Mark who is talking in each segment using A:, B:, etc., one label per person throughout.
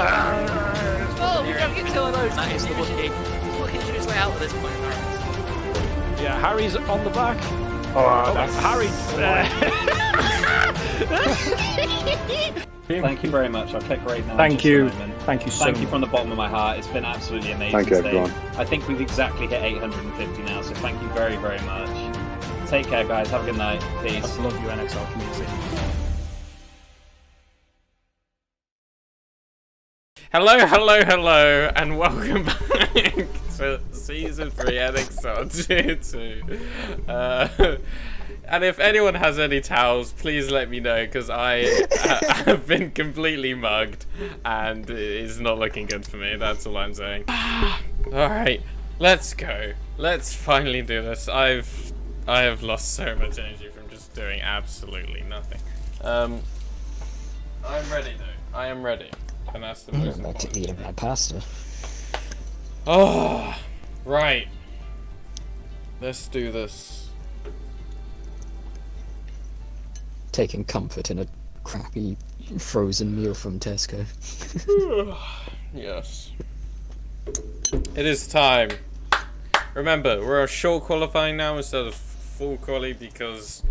A: Oh, we don't get two of those. That is the Wookiee. He's looking to his way out at this point, apparently.
B: Yeah, Harry's on the back.
C: Oh, that's...
B: Harry.
D: Thank you very much. I'll click right now.
B: Thank you.
D: Thank you from the bottom of my heart. It's been absolutely amazing.
C: Thank you,
D: today.
C: everyone.
D: I think we've exactly hit 850 now, so thank you very, very much. Take care, guys. Have a good night. Peace.
B: I love you, NXR community.
E: Hello, and welcome back to Season 3 NXR 2. And if anyone has any towels, please let me know, because I have been completely mugged, and it's not looking good for me, that's all I'm saying. Alright, let's go. Let's finally do this. I have lost so much energy from just doing absolutely nothing. I'm ready though. I am ready. And that's the most
F: I'm about to eat a red pasta.
E: Oh, right. Let's do this.
F: Taking comfort in a crappy frozen meal from Tesco.
E: Yes. It is time. Remember, we're a short qualifying now instead of full quali because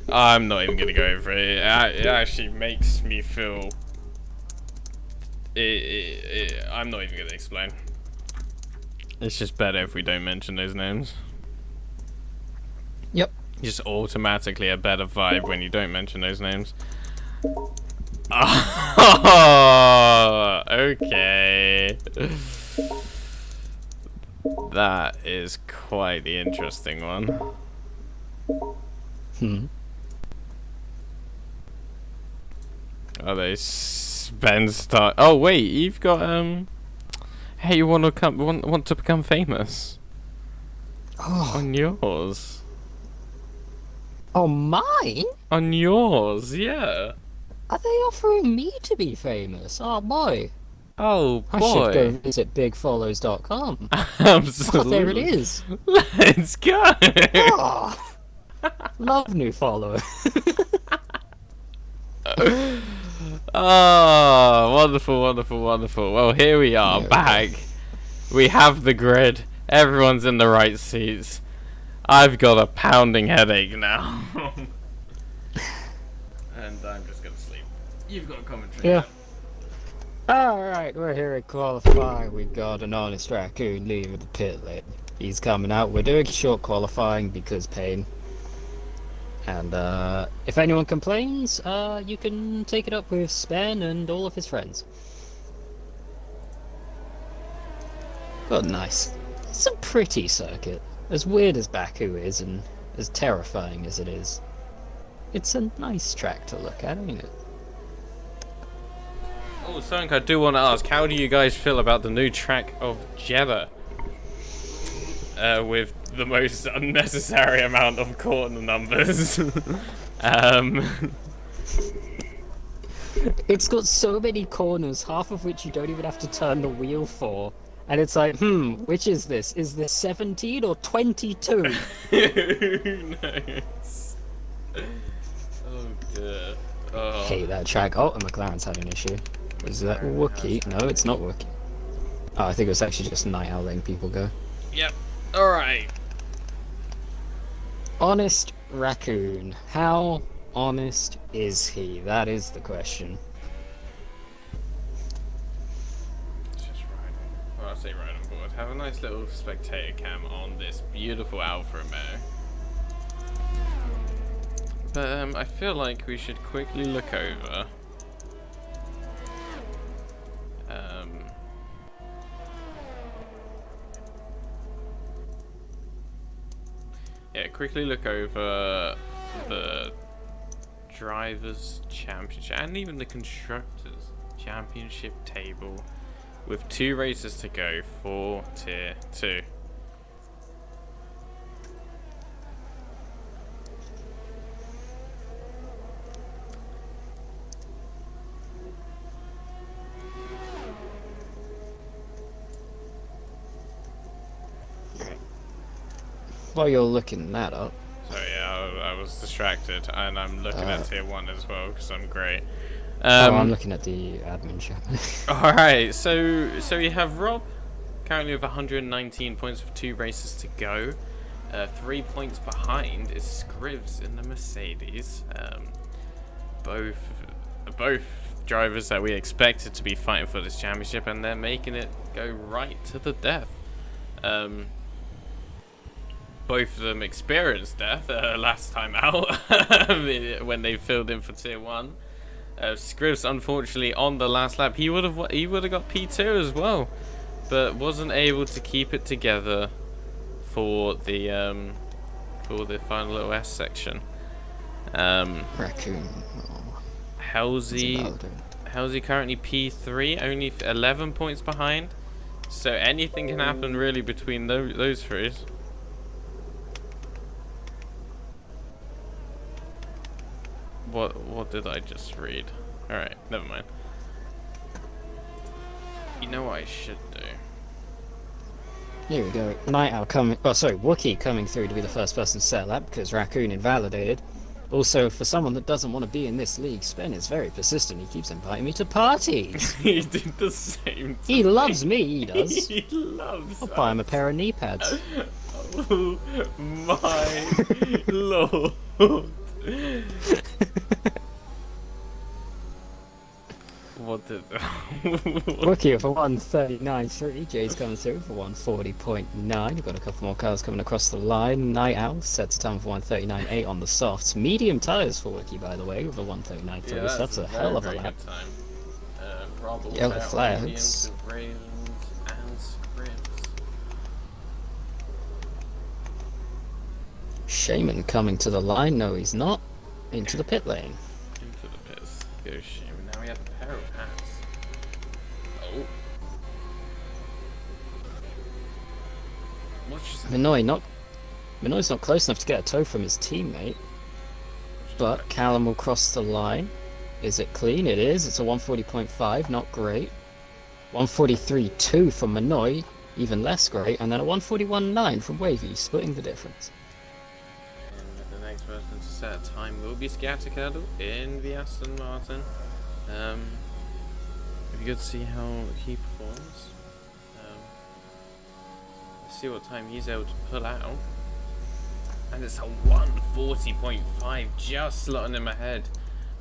E: I'm not even going to go over it. It actually makes me feel... I'm not even going to explain. It's just better if we don't mention those names.
F: Yep.
E: Just automatically a better vibe when you don't mention those names. Oh, okay. That is quite the interesting one. Are they spend start? Oh wait, you've got Hey, you want to become famous?
F: Oh,
E: On yours.
F: oh, mine?
E: On yours, yeah.
F: Are they offering me to be famous? Oh boy.
E: Oh
F: I
E: boy.
F: should go visit bigfollows.com.
E: Absolutely.
F: Oh, there it is.
E: Let's go.
F: Oh, love new follower.
E: Oh, wonderful, wonderful, wonderful. Well, here we are, back. We have the grid. Everyone's in the right seats. I've got a pounding headache now. And I'm just gonna sleep. You've got a commentary.
F: Yeah. Alright, we're here at qualifying. We've got an honest raccoon leaving the pit lane. He's coming out. We're doing short qualifying because pain. And if anyone complains, you can take it up with Spen and all of his friends. But nice. It's a pretty circuit. As weird as Baku is, and as terrifying as it is. It's a nice track to look at, ain't it?
E: Oh, something I do want to ask. How do you guys feel about the new track of Jeddah? With the most unnecessary amount of corner numbers.
F: It's got so many corners, half of which you don't even have to turn the wheel for. And it's like, which is this? Is this 17 or 22?
E: Who knows? Oh dear. Oh.
F: Hate that track. Oh, and McLaren's had an issue. Was that Wookiee? No, it's not Wookiee. Oh, I think it was actually just Night Owl letting people go.
E: Yep. Alright.
F: Honest raccoon. How honest is he? That is the question.
E: Just ride on. Well, I say ride on board. Have a nice little spectator cam on this beautiful Alfa Romeo. But I feel like we should quickly look over. Yeah, quickly look over the Drivers' Championship and even the Constructors' Championship table with 2 races to go for Tier 2.
F: While you're looking that up.
E: So yeah, I was distracted, and I'm looking at Tier 1 as well, because I'm great.
F: I'm looking at the admin chat.
E: All right, so you have Rob currently with 119 points with 2 races to go. 3 points behind is Scrivs in the Mercedes. Both drivers that we expected to be fighting for this championship, and they're making it go right to the death. Both of them experienced death last time out when they filled in for tier 1. Scrivs, unfortunately, on the last lap, he would have got P2 as well, but wasn't able to keep it together for the final little S section.
F: Raccoon.
E: Halsey currently P3, only 11 points behind. So anything can happen really between those three. What did I just read? Alright, never mind. You know what I should do?
F: Here we go. Night Owl coming. Oh, sorry, Wookie coming through to be the first person to set a lap because Raccoon invalidated. Also, for someone that doesn't want to be in this league, Spen is very persistent. He keeps inviting me to parties.
E: He did the same.
F: He loves me, he does.
E: He loves
F: I'll buy him a pair of knee pads.
E: Oh my lord. What did...
F: Wookie for 139.3. Jay's coming through for 140.9. We've got a couple more cars coming across the line. Night Owl sets a time for 139.8 on the softs. Medium tyres for Wookie, by the way, with a 139.3.
E: Yeah,
F: so that's a hell of a lap. Yellow flags. Shaman coming to the line. No, he's not. Into the pit lane.
E: Into the pits. Go Shaman. Now we have a pair of hats. Oh. What's just...
F: Minoy's not close enough to get a tow from his teammate. But Callum will cross the line. Is it clean? It is. It's a 140.5, not great. 143.2 from Minoy, even less great. And then a 141.9 from Wavy, splitting the difference.
E: The next person to set a time will be Scattercadle in the Aston Martin. It'll be good to see how he performs. Let's see what time he's able to pull out. And it's a 140.5, just slotting him ahead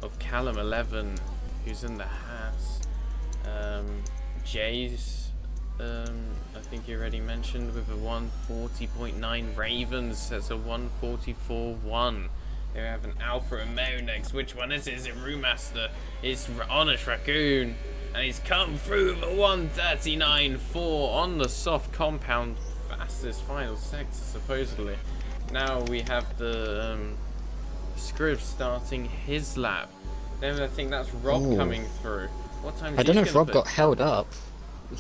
E: of Callum 11, who's in the Haas. Jay's, I think you already mentioned, with a 140.9. Ravens, that's a 144.1. They have an Alfa Romeo next. Which one is it? Is it Brewmaster? It's Honest Raccoon. And he's come through with a 139.4 on the soft compound. Fastest final sector, supposedly. Now we have the Scribs starting his lap. Then I think that's Rob coming through. What time?
F: I don't know if Rob got held up.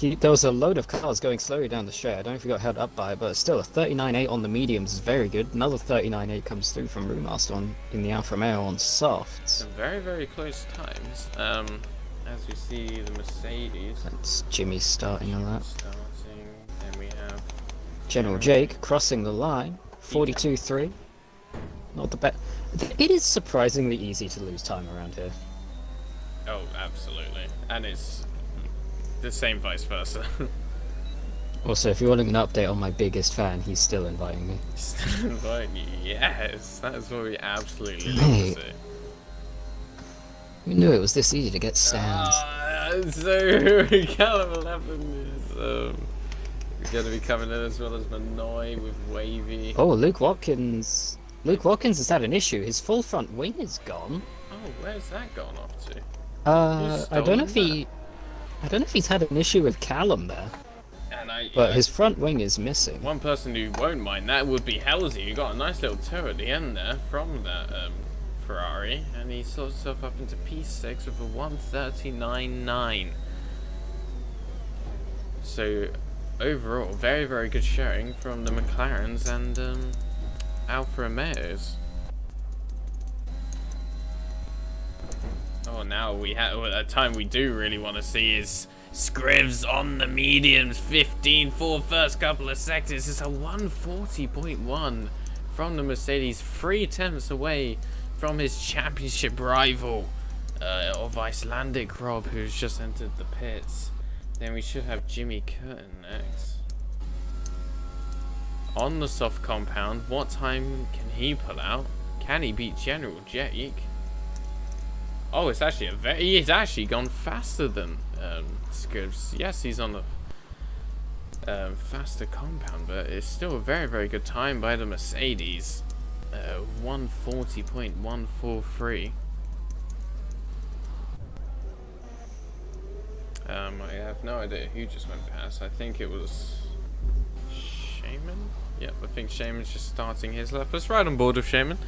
F: There was a load of cars going slowly down the straight. I don't know if he got held up by it, but still a 39.8 on the mediums is very good. Another 39.8 comes through from Brewmaster in the Alfa Romeo on softs.
E: Some very, very close times. As we see the Mercedes.
F: That's Jimmy starting on that.
E: Then we have
F: General Jake crossing the line. 42.3. Not the best. It is surprisingly easy to lose time around here.
E: Oh, absolutely. And it's the same vice versa.
F: Also, if you want an update on my biggest fan, he's still inviting me.
E: Still inviting you? Yes, that is what we absolutely love to see.
F: We knew it was this easy to get stands.
E: So, Callum 11 is going to be coming in, as well as Manoy with Wavy.
F: Oh, Luke Watkins. Luke Watkins has had an issue. His full front wing is gone.
E: Oh, where's that gone off to?
F: I don't know if he's had an issue with Callum there. But his front wing is missing.
E: One person who won't mind that would be Halsey, who got a nice little tow at the end there from that Ferrari, and he sorted himself up into P6 with a 139.9. So overall, very, very good showing from the McLarens and Alfa Romeos. Oh, now we have a time we do really want to see is Scrivs on the mediums, 15 for first couple of sectors. It's a 140.1 from the Mercedes, 3 tenths away from his championship rival. of Icelandic Rob, who's just entered the pits. Then we should have Jimmy Curtin next. On the soft compound, what time can he pull out? Can he beat General Jake? Oh, it's actually he's actually gone faster than Scribs. Yes, he's on the faster compound, but it's still a very, very good time by the Mercedes. 140.143. I have no idea who just went past. I think it was Shaman. Yep, I think Shaman's just starting his lap. Let's ride on board with Shaman.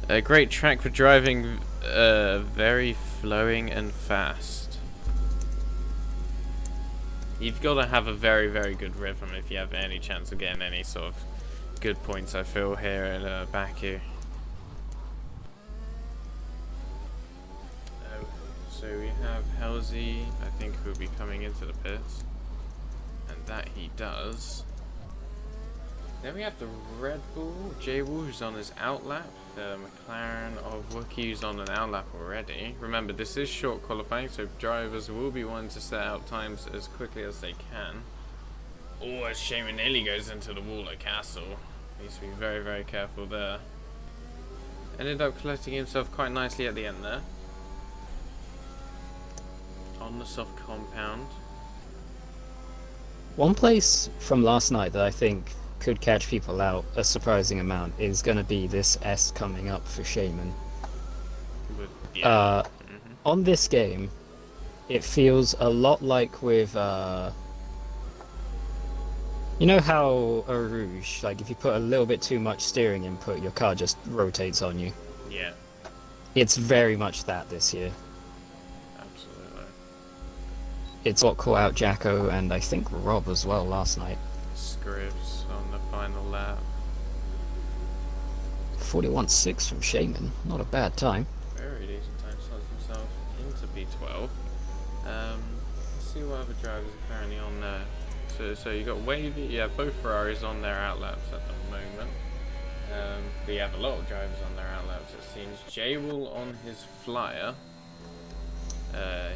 E: A great track for driving, very flowing and fast. You've got to have a very, very good rhythm if you have any chance of getting any sort of good points, I feel, here at Baku. So we have Halsey, I think, who'll be coming into the pits. And that he does. Then we have the Red Bull, J-Woo, who's on his outlap. The McLaren of Wookie, who's on an outlap already. Remember, this is short qualifying, so drivers will be wanting to set out times as quickly as they can. Oh, as Shaman nearly goes into the wall at Castle. Needs to be very, very careful there. Ended up collecting himself quite nicely at the end there. On the soft compound.
F: One place from last night that I think could catch people out a surprising amount is going to be this S coming up for Shaman.
E: Yeah.
F: On this game, it feels a lot like with you know how a Rouge, like if you put a little bit too much steering input, your car just rotates on you.
E: Yeah.
F: It's very much that this year.
E: Absolutely.
F: It's what caught out Jacko and I think Rob as well last night.
E: Scribs on the final lap.
F: 41.6 from Shaman, not a bad time.
E: Very decent time, slots himself into P12. Let's see what other drivers are currently on there. So you got Wavy, yeah, both Ferraris on their outlaps at the moment. But you have a lot of drivers on their outlaps, it seems. J-Will on his flyer.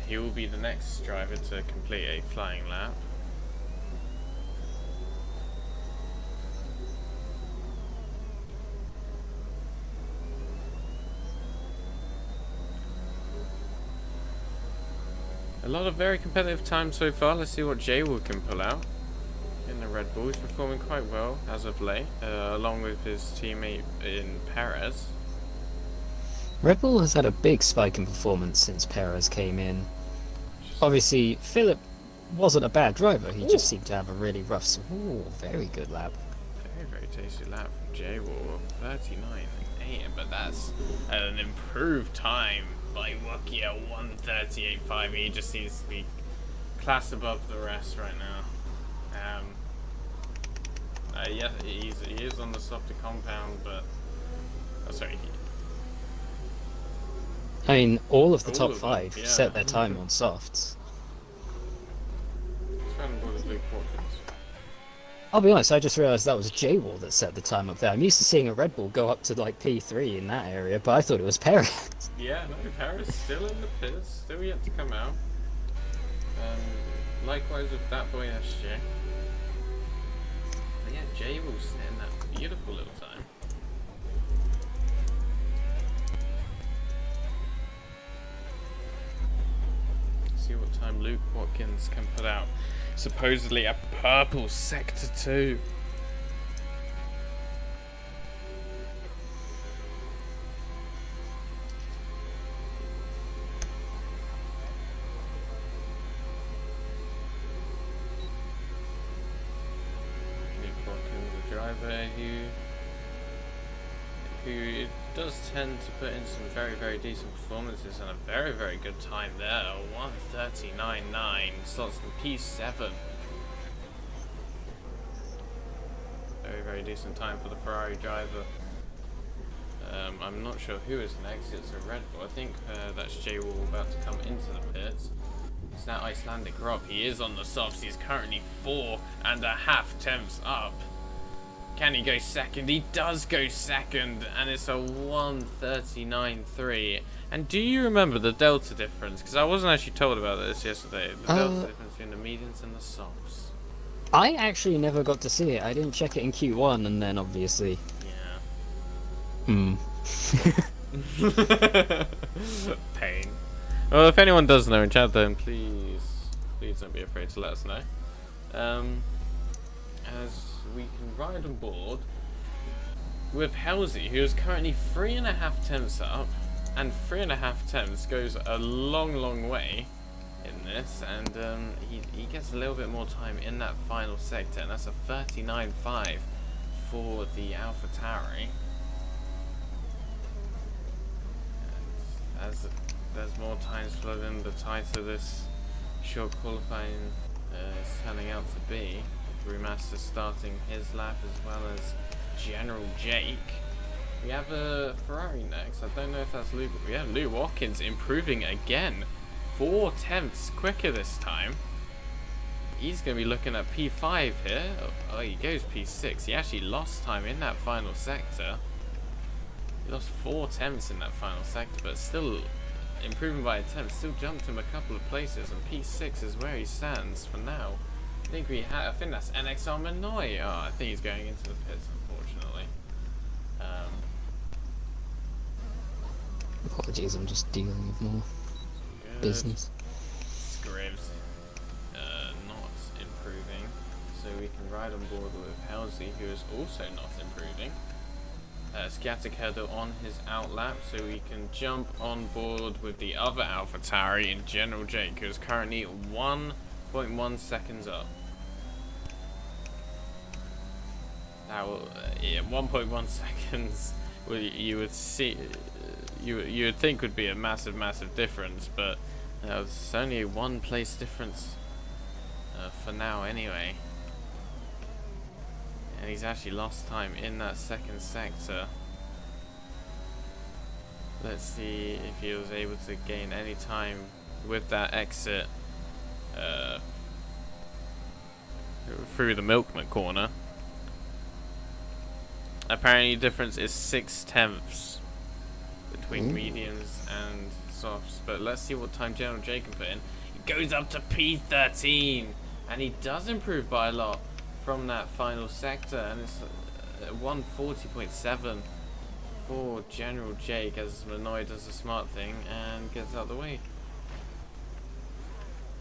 E: He will be the next driver to complete a flying lap. A lot of very competitive time so far. Let's see what J-Will can pull out in the Red Bull. He's performing quite well as of late, along with his teammate in Perez.
F: Red Bull has had a big spike in performance since Perez came in. Obviously, Philip wasn't a bad driver. He just seemed to have a really rough... Ooh, very good lap.
E: Very, very tasty lap from J-Will. 39.8, but that's an improved time by Wookie at 138.5. He just seems to be class above the rest right now. Yeah, he is on the softer compound, but sorry.
F: I mean, all of the
E: All
F: top
E: of them,
F: five
E: yeah.
F: set their time on softs.
E: Let's run with Luke Watkins.
F: I'll be honest, I just realised that was J-Wall that set the time up there. I'm used to seeing a Red Bull go up to like P3 in that area, but I thought it was Perez.
E: Yeah, no, Paris still in the pits, still yet to come out. Likewise with that boy SJ. But yeah, Jay will setting that beautiful little time. See what time Luke Watkins can put out. Supposedly a purple Sector 2. Who does tend to put in some very, very decent performances and a very, very good time there. 139.9, slots in P7. Very, very decent time for the Ferrari driver. I'm not sure who is next. It's a Red Bull. I think that's J-Wall about to come into the pits. It's now Icelandic Rob. He is on the softs. He's currently 4.5 tenths up. Can he go second? He does go second, and it's a 1:39.3. And do you remember the delta difference? Because I wasn't actually told about this yesterday. The delta difference between the medians and the softs.
F: I actually never got to see it. I didn't check it in Q1, and then obviously.
E: Yeah.
F: Pain.
E: Well, if anyone does know in chat, then please don't be afraid to let us know. As we can ride on board with Halsey, who is currently 3.5 tenths up, and 3.5 tenths goes a long way in this, and he gets a little bit more time in that final sector, and that's a 39.5 for the AlphaTauri. As there's more times flood in, the tighter this short qualifying is turning out to be. Brewmaster starting his lap, as well as General Jake. We have a Ferrari next. I don't know if that's Luke, but we have Lou Watkins improving again. 4 tenths quicker this time. He's going to be looking at P5 here. Oh, he goes P6. He actually lost time in that final sector. He lost 4 tenths in that final sector, but still improving by a tenth. Still jumped him a couple of places, and P6 is where he stands for now. I think that's NXR Manoy. Oh, I think he's going into the pits, unfortunately.
F: Apologies, I'm just dealing with more business.
E: Scribs not improving, so we can ride on board with Halsey, who is also not improving. Scattercadle on his outlap, so we can jump on board with the other AlphaTauri in General Jake, who is currently 1.1 seconds up. Now, yeah, 1.1 seconds. Well, you would see, you would think would be a massive difference, but it's only a 1 place difference for now, anyway. And he's actually lost time in that second sector. Let's see if he was able to gain any time with that exit through the Milkman corner. Apparently the difference is 6 tenths between mediums and softs. But let's see what time General Jake can put in. He goes up to P13, and he does improve by a lot from that final sector, and it's 140.7 for General Jake, as Manoy does a smart thing and gets out of the way.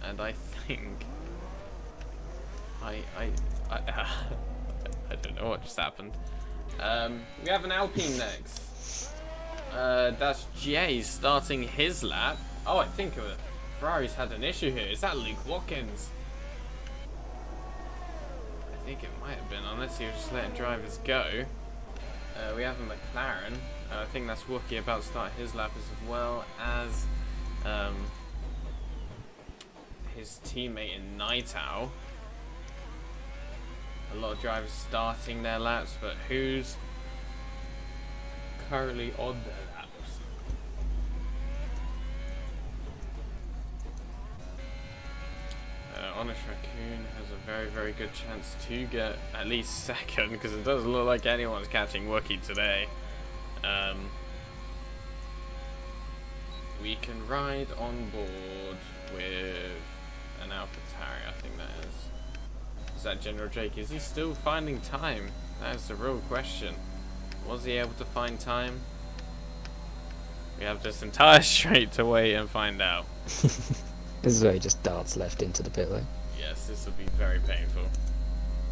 E: And I think I don't know what just happened. We have an Alpine next. That's Jay starting his lap. Oh, I think Ferrari's had an issue here. Is that Luke Watkins? I think it might have been, unless he was just letting drivers go. We have a McLaren. I think that's Wookie about to start his lap, as well as his teammate in Night Owl. A lot of drivers starting their laps, but who's currently on their laps? Honest Raccoon has a very good chance to get at least second, because it doesn't look like anyone's catching Wookie today. We can ride on board with an AlphaTauri, I think that is. Is that General Jake? Is he still finding time? That is the real question. Was he able to find time? We have this entire straight to wait and find out.
F: This is where he just darts left into the pit lane.
E: Yes, this will be very painful.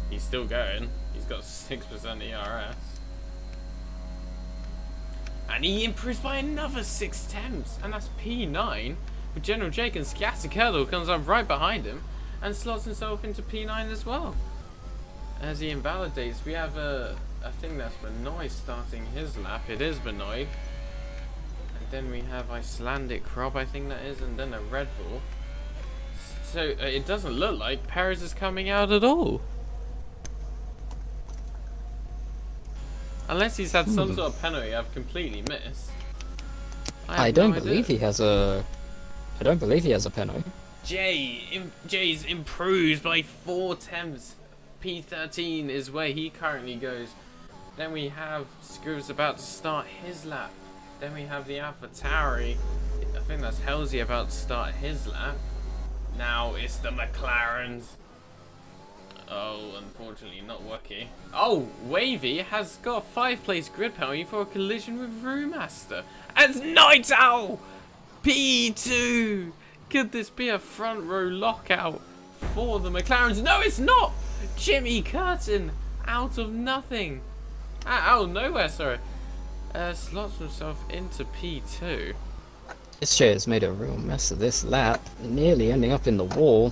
E: He's still going. He's got 6% ERS. And he improves by another 6 tenths. And that's P9. With General Jake, and Scattercadle comes up right behind him and slots himself into P9 as well. As he invalidates, we have I think that's Manoy starting his lap. It is Manoy. And then we have Icelandic Rob, I think that is, and then a Red Bull. So it doesn't look like Perez is coming out at all. Unless he's had some sort of penalty I've completely missed. I don't believe
F: he has a... I don't believe he has a penalty.
E: Jay's improves by 4 tenths. P13 is where he currently goes. Then we have Scrivs about to start his lap. Then we have the AlphaTauri. I think that's Halsey about to start his lap. Now it's the McLarens. Oh, unfortunately not Wookie. Oh, Wavy has got a 5-place grid penalty for a collision with Brewmaster. As Night Owl! P2! Could this be a front row lockout for the McLarens? No, it's not! Jimmy Curtin, out of nothing. Out of nowhere, sorry. Slots himself into P2.
F: This chair has made a real mess of this lap, nearly ending up in the wall.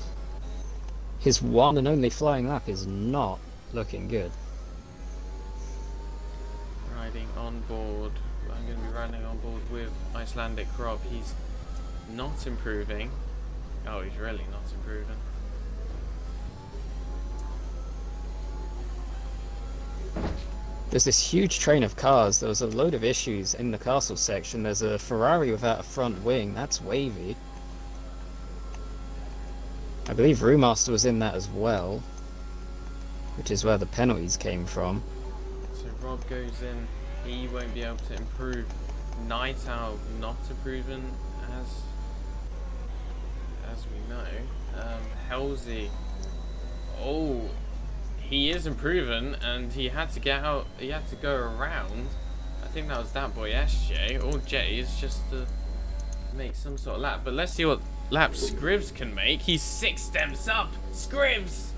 F: His one and only flying lap is not looking good.
E: Riding on board. I'm going to be riding on board with Icelandic Rob. He's not improving. Oh, he's really not improving.
F: There's this huge train of cars. There was a load of issues in the castle section. There's a Ferrari without a front wing. That's Wavy. I believe Brewmaster was in that as well, which is where the penalties came from.
E: So Rob goes in. He won't be able to improve. Night Owl not improving as we know. Halsey. Oh, he is improving, and he had to get out. He had to go around. I think that was that boy SJ or J's just to make some sort of lap. But let's see what lap Scrivs can make. He's 6 steps up. Scrivs,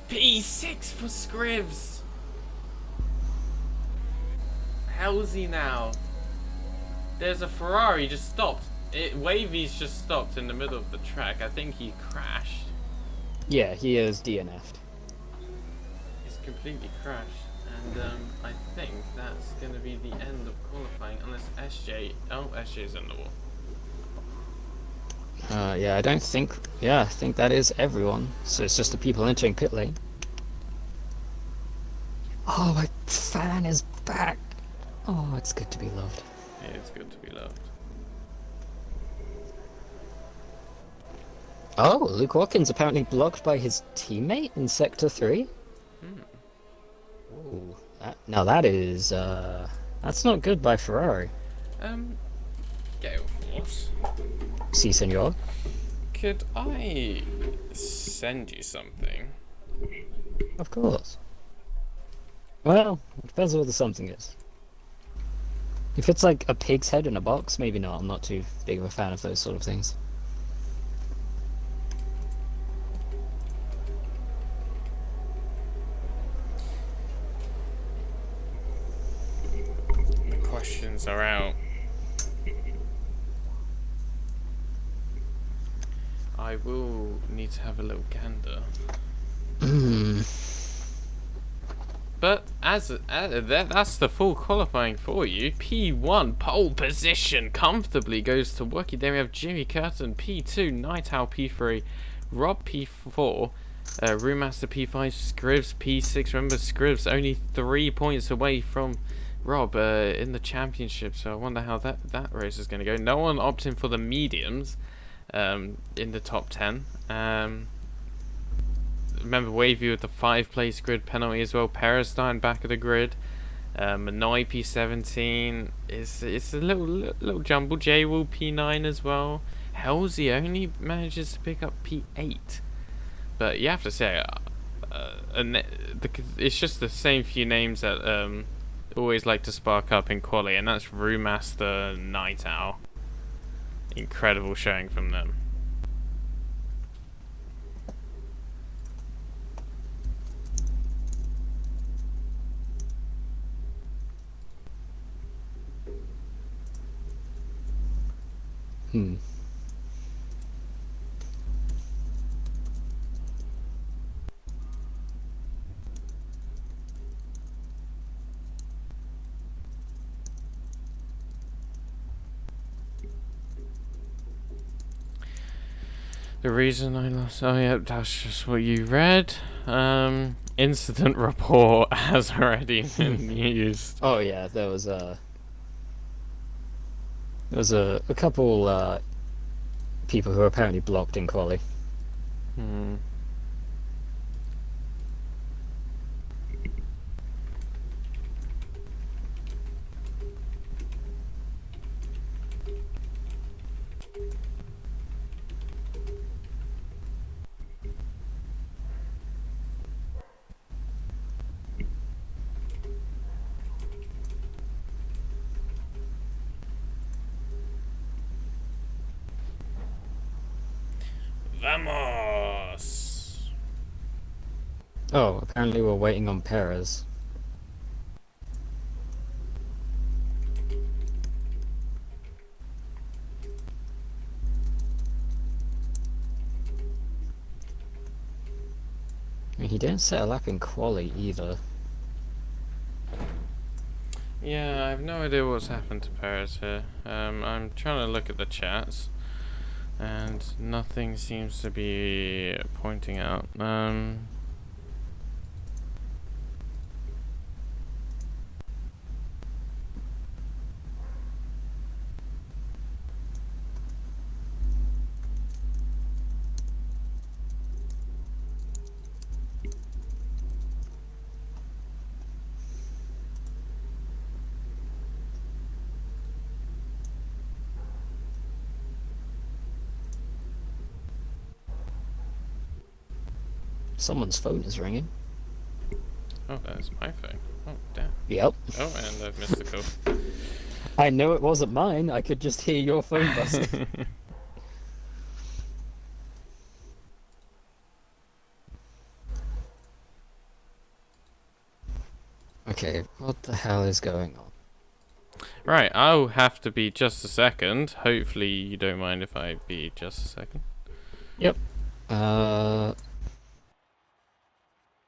E: P6 for Scrivs. Halsey now. There's a Ferrari just stopped. Wavy's just stopped in the middle of the track. I think he crashed.
F: Yeah, he is DNF'd.
E: He's completely crashed. And I think that's going to be the end of qualifying. Unless SJ... Oh, SJ's in the wall.
F: Yeah, I don't think... Yeah, I think that is everyone. So it's just the people entering pit lane. Oh, my fan is back. Oh, it's good to be loved.
E: Yeah, it's good to be loved.
F: Oh, Luke Watkins apparently blocked by his teammate in Sector 3? Ooh, now that is, that's not good by Ferrari.
E: Gale Force.
F: Si, senor.
E: Could I send you something?
F: Of course. Well, it depends on what the something is. If it's like a pig's head in a box, maybe not. I'm not too big of a fan of those sort of things.
E: The questions are out. I will need to have a little gander. But that's the full qualifying for you. P1 pole position comfortably goes to Wookie. Then we have Jimmy Curtin P2, Night Owl P3, Rob P4, Brewmaster P5, Scrivs P6. Remember, Scrivs only 3 points away from Rob in the championship. So I wonder how that race is going to go. No one opting for the mediums in the top 10. Remember Wavy with the 5-place grid penalty as well. Perestein back of the grid. Manoy P17 it's a little jumble. J-Will P9 as well. Halsey only manages to pick up P8. But you have to say, it's just the same few names that always like to spark up in quali, and that's Brewmaster, Night Owl. Incredible showing from them. The reason I lost... Oh, yeah, that's just what you read. Incident report has already been used.
F: Oh yeah, there was a couple people who were apparently blocked in quali.
E: Vamos!
F: Oh, apparently we're waiting on Perez. I mean, he didn't set a lap in quali either.
E: Yeah, I have no idea what's happened to Paris here. I'm trying to look at the chats, and nothing seems to be pointing out.
F: Someone's phone is ringing.
E: Oh, that's my phone. Oh, damn.
F: Yep.
E: Oh, and I've missed the call.
F: I know it wasn't mine, I could just hear your phone buzzing. Okay, what the hell is going on?
E: Right, I'll have to be just a second. Hopefully you don't mind if I be just a second.
F: Yep.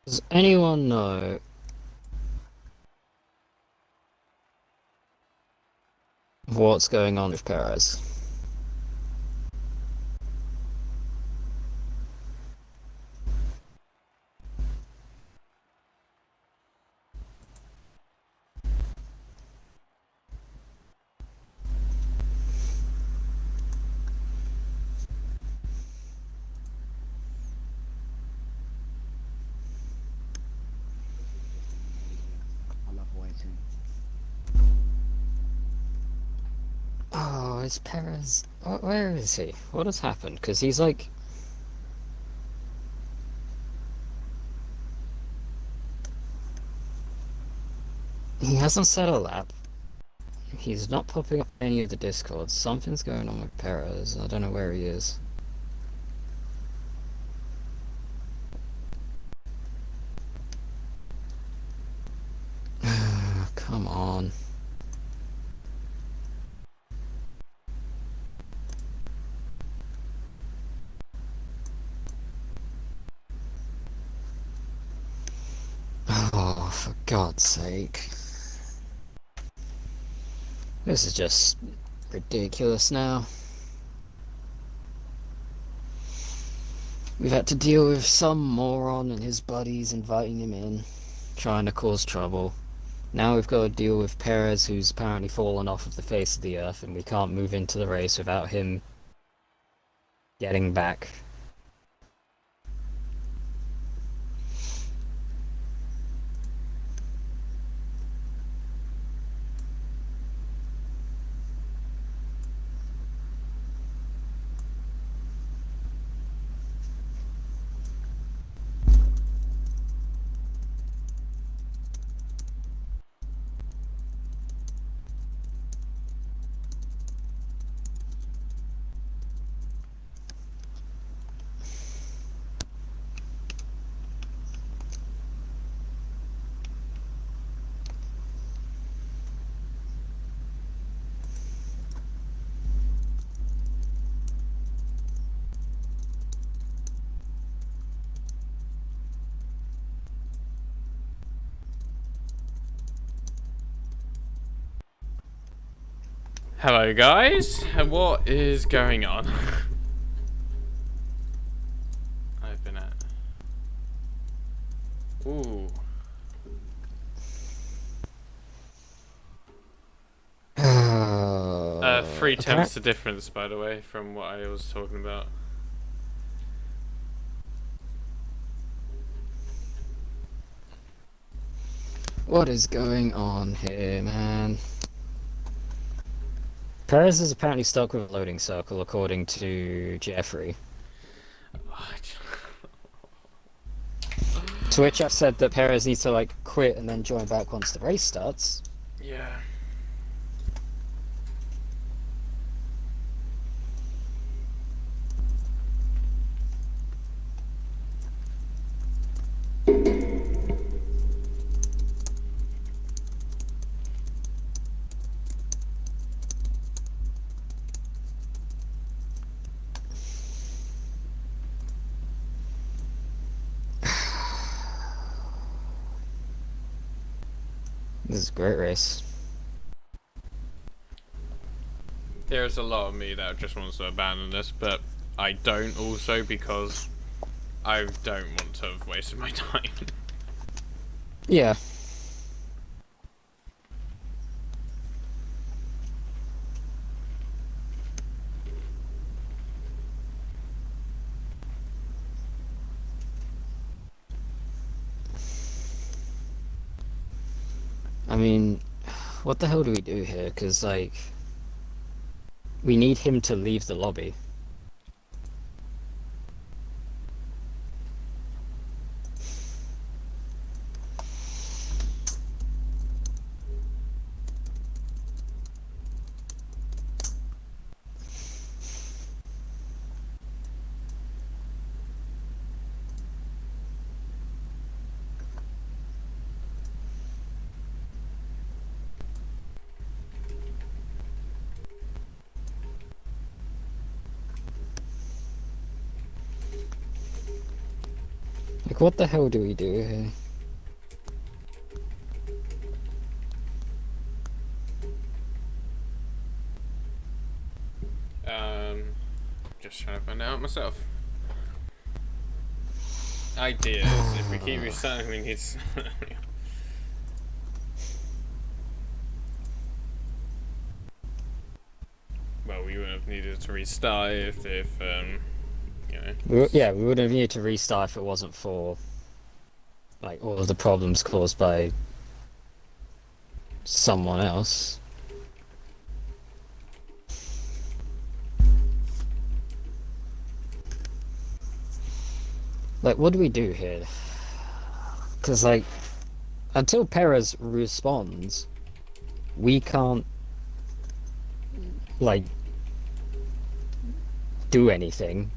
F: Does anyone know what's going on with Perez?
B: I love waiting.
F: Oh, is Perez... Where is he? What has happened? Because he's like... He hasn't set a lap. He's not popping up any of the discords. Something's going on with Perez. I don't know where he is. Come on. Oh, for God's sake. This is just ridiculous now. We've had to deal with some moron and his buddies inviting him in, trying to cause trouble. Now we've got to deal with Perez, who's apparently fallen off of the face of the earth, and we can't move into the race without him getting back.
E: Hello guys, and what is going on? I've been at... Ooh. 3 tenths the difference, by the way, from what I was talking about.
F: What is going on here, man? Perez is apparently stuck with a loading circle, according to Jeffrey. To which I've said that Perez needs to, like, quit and then join back once the race starts.
E: Yeah.
F: This is a great race.
E: There's a lot of me that just wants to abandon this, but I don't also because I don't want to have wasted my time.
F: Yeah. I mean, what the hell do we do here? Because, like, we need him to leave the lobby. Like, what the hell do we do here?
E: Just trying to find out myself. Ideas. If we keep restarting, we need. Well, we wouldn't have needed to restart if you know.
F: Yeah, we would have needed to restart if it wasn't for, like, all of the problems caused by someone else. Like, what do we do here? Because, like, until Perez responds, we can't, like, do anything.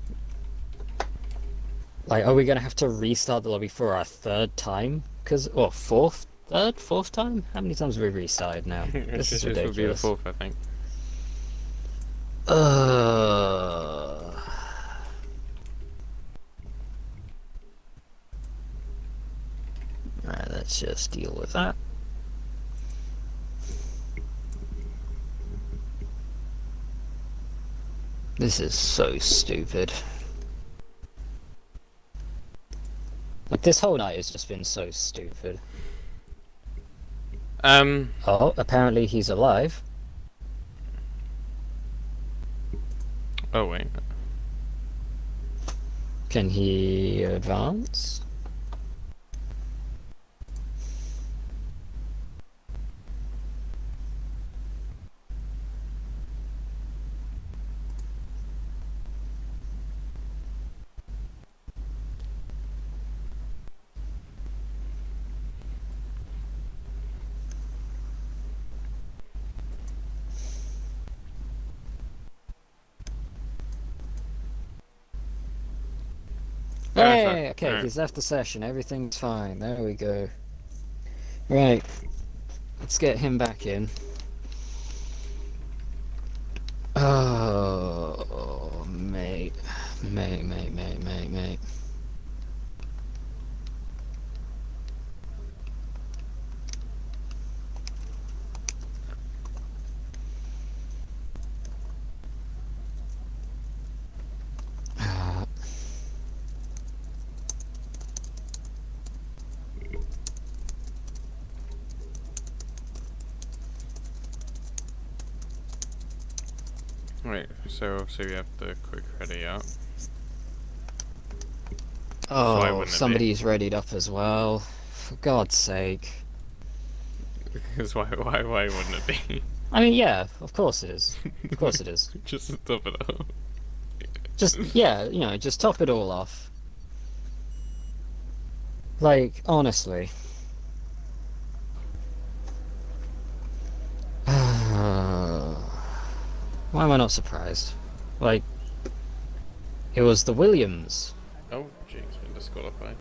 F: Like, are we gonna have to restart the lobby for our third time? Because, or fourth time? How many times have we restarted now? This is ridiculous.
E: Would be the fourth, I think.
F: Alright, let's just deal with that. This is so stupid. Like, this whole night has just been so stupid. Oh, apparently he's alive.
E: Oh wait.
F: Can he advance? Hey, okay,
E: Right.
F: he's left the session. Everything's fine. There we go. Right. Let's get him back in. Oh, mate. Mate.
E: Wait, so obviously we have the quick ready up. why
F: Oh,
E: wouldn't it be?
F: somebody's readied up as well. For God's sake.
E: Because why wouldn't it be?
F: I mean, yeah, of course it is. Of course it is.
E: Just to top it up.
F: Just, yeah, you know, just top it all off. Like, honestly. Why am I not surprised? Like, it was the Williams.
E: Oh, Jake's been disqualified.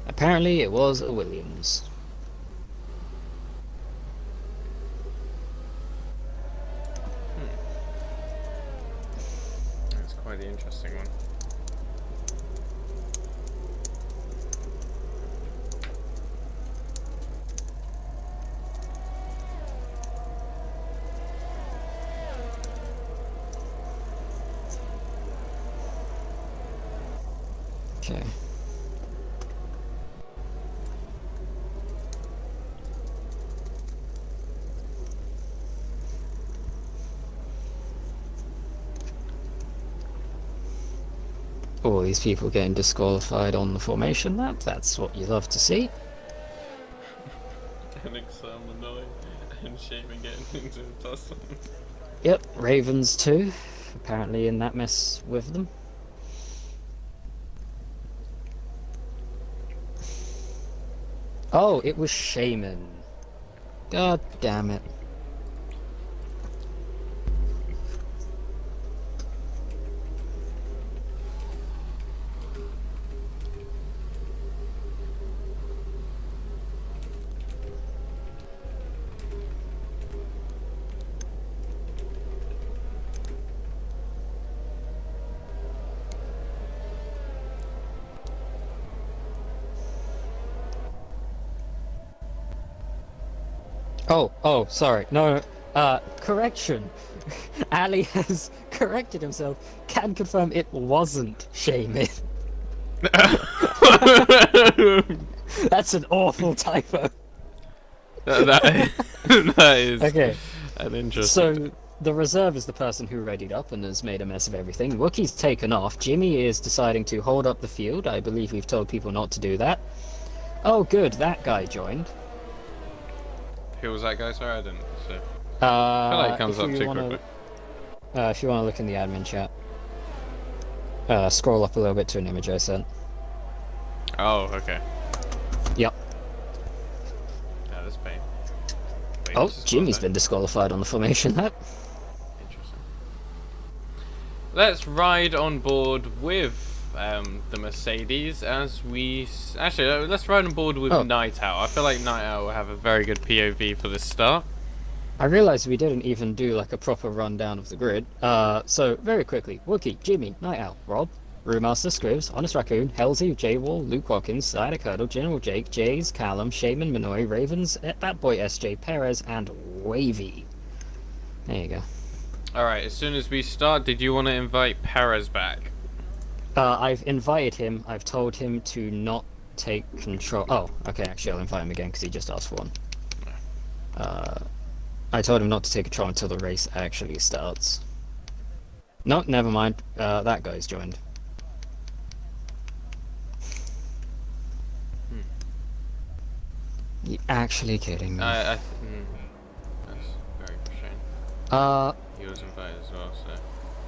F: Apparently it was a Williams.
E: That's quite the interesting one.
F: Okay. All these people getting disqualified on the formation map, that's what you love to see.
E: NXR Manoi and Shaman getting into a tussle.
F: Yep, Ravens too, apparently in that mess with them. Oh, it was Shaman. God damn it. Oh, sorry. No, correction. Ali has corrected himself. Can confirm it wasn't Shaman. That's an awful typo.
E: that is
F: Okay.
E: an interesting.
F: So, the reserve is the person who readied up and has made a mess of everything. Wookiee's taken off. Jimmy is deciding to hold up the field. I believe we've told people not to do that. Oh, good. That guy joined.
E: Who was that guy? Sorry, I didn't see. I feel like it comes up too quickly.
F: If you want to look in the admin chat, scroll up a little bit to an image I sent.
E: Oh, okay.
F: Yep.
E: Yeah, that's pain. Wait,
F: Oh,
E: this is
F: Jimmy's
E: close,
F: been disqualified on the formation map.
E: Interesting. Let's ride on board with the Mercedes as we... Actually, let's ride on board with Night Owl. I feel like Night Owl will have a very good POV for this start.
F: I realised we didn't even do like a proper rundown of the grid. So, very quickly. Wookiee, Jimmy, Night Owl, Rob, Brewmaster, Scribs, Honest Raccoon, Halsey, J-Wall, Luke Watkins, Cider Curdle, General Jake, Jays, Callum, Shaman, Manoy, Ravens, That Boy SJ, Perez, and Wavy. There you go.
E: Alright, as soon as we start, did you want to invite Perez back?
F: I've invited him. I've told him to not take control. Oh, okay, actually I'll invite him again because he just asked for one. I told him not to take control until the race actually starts. No, never mind. That guy's joined. You actually kidding me?
E: That's very frustrating. He was invited as well, so...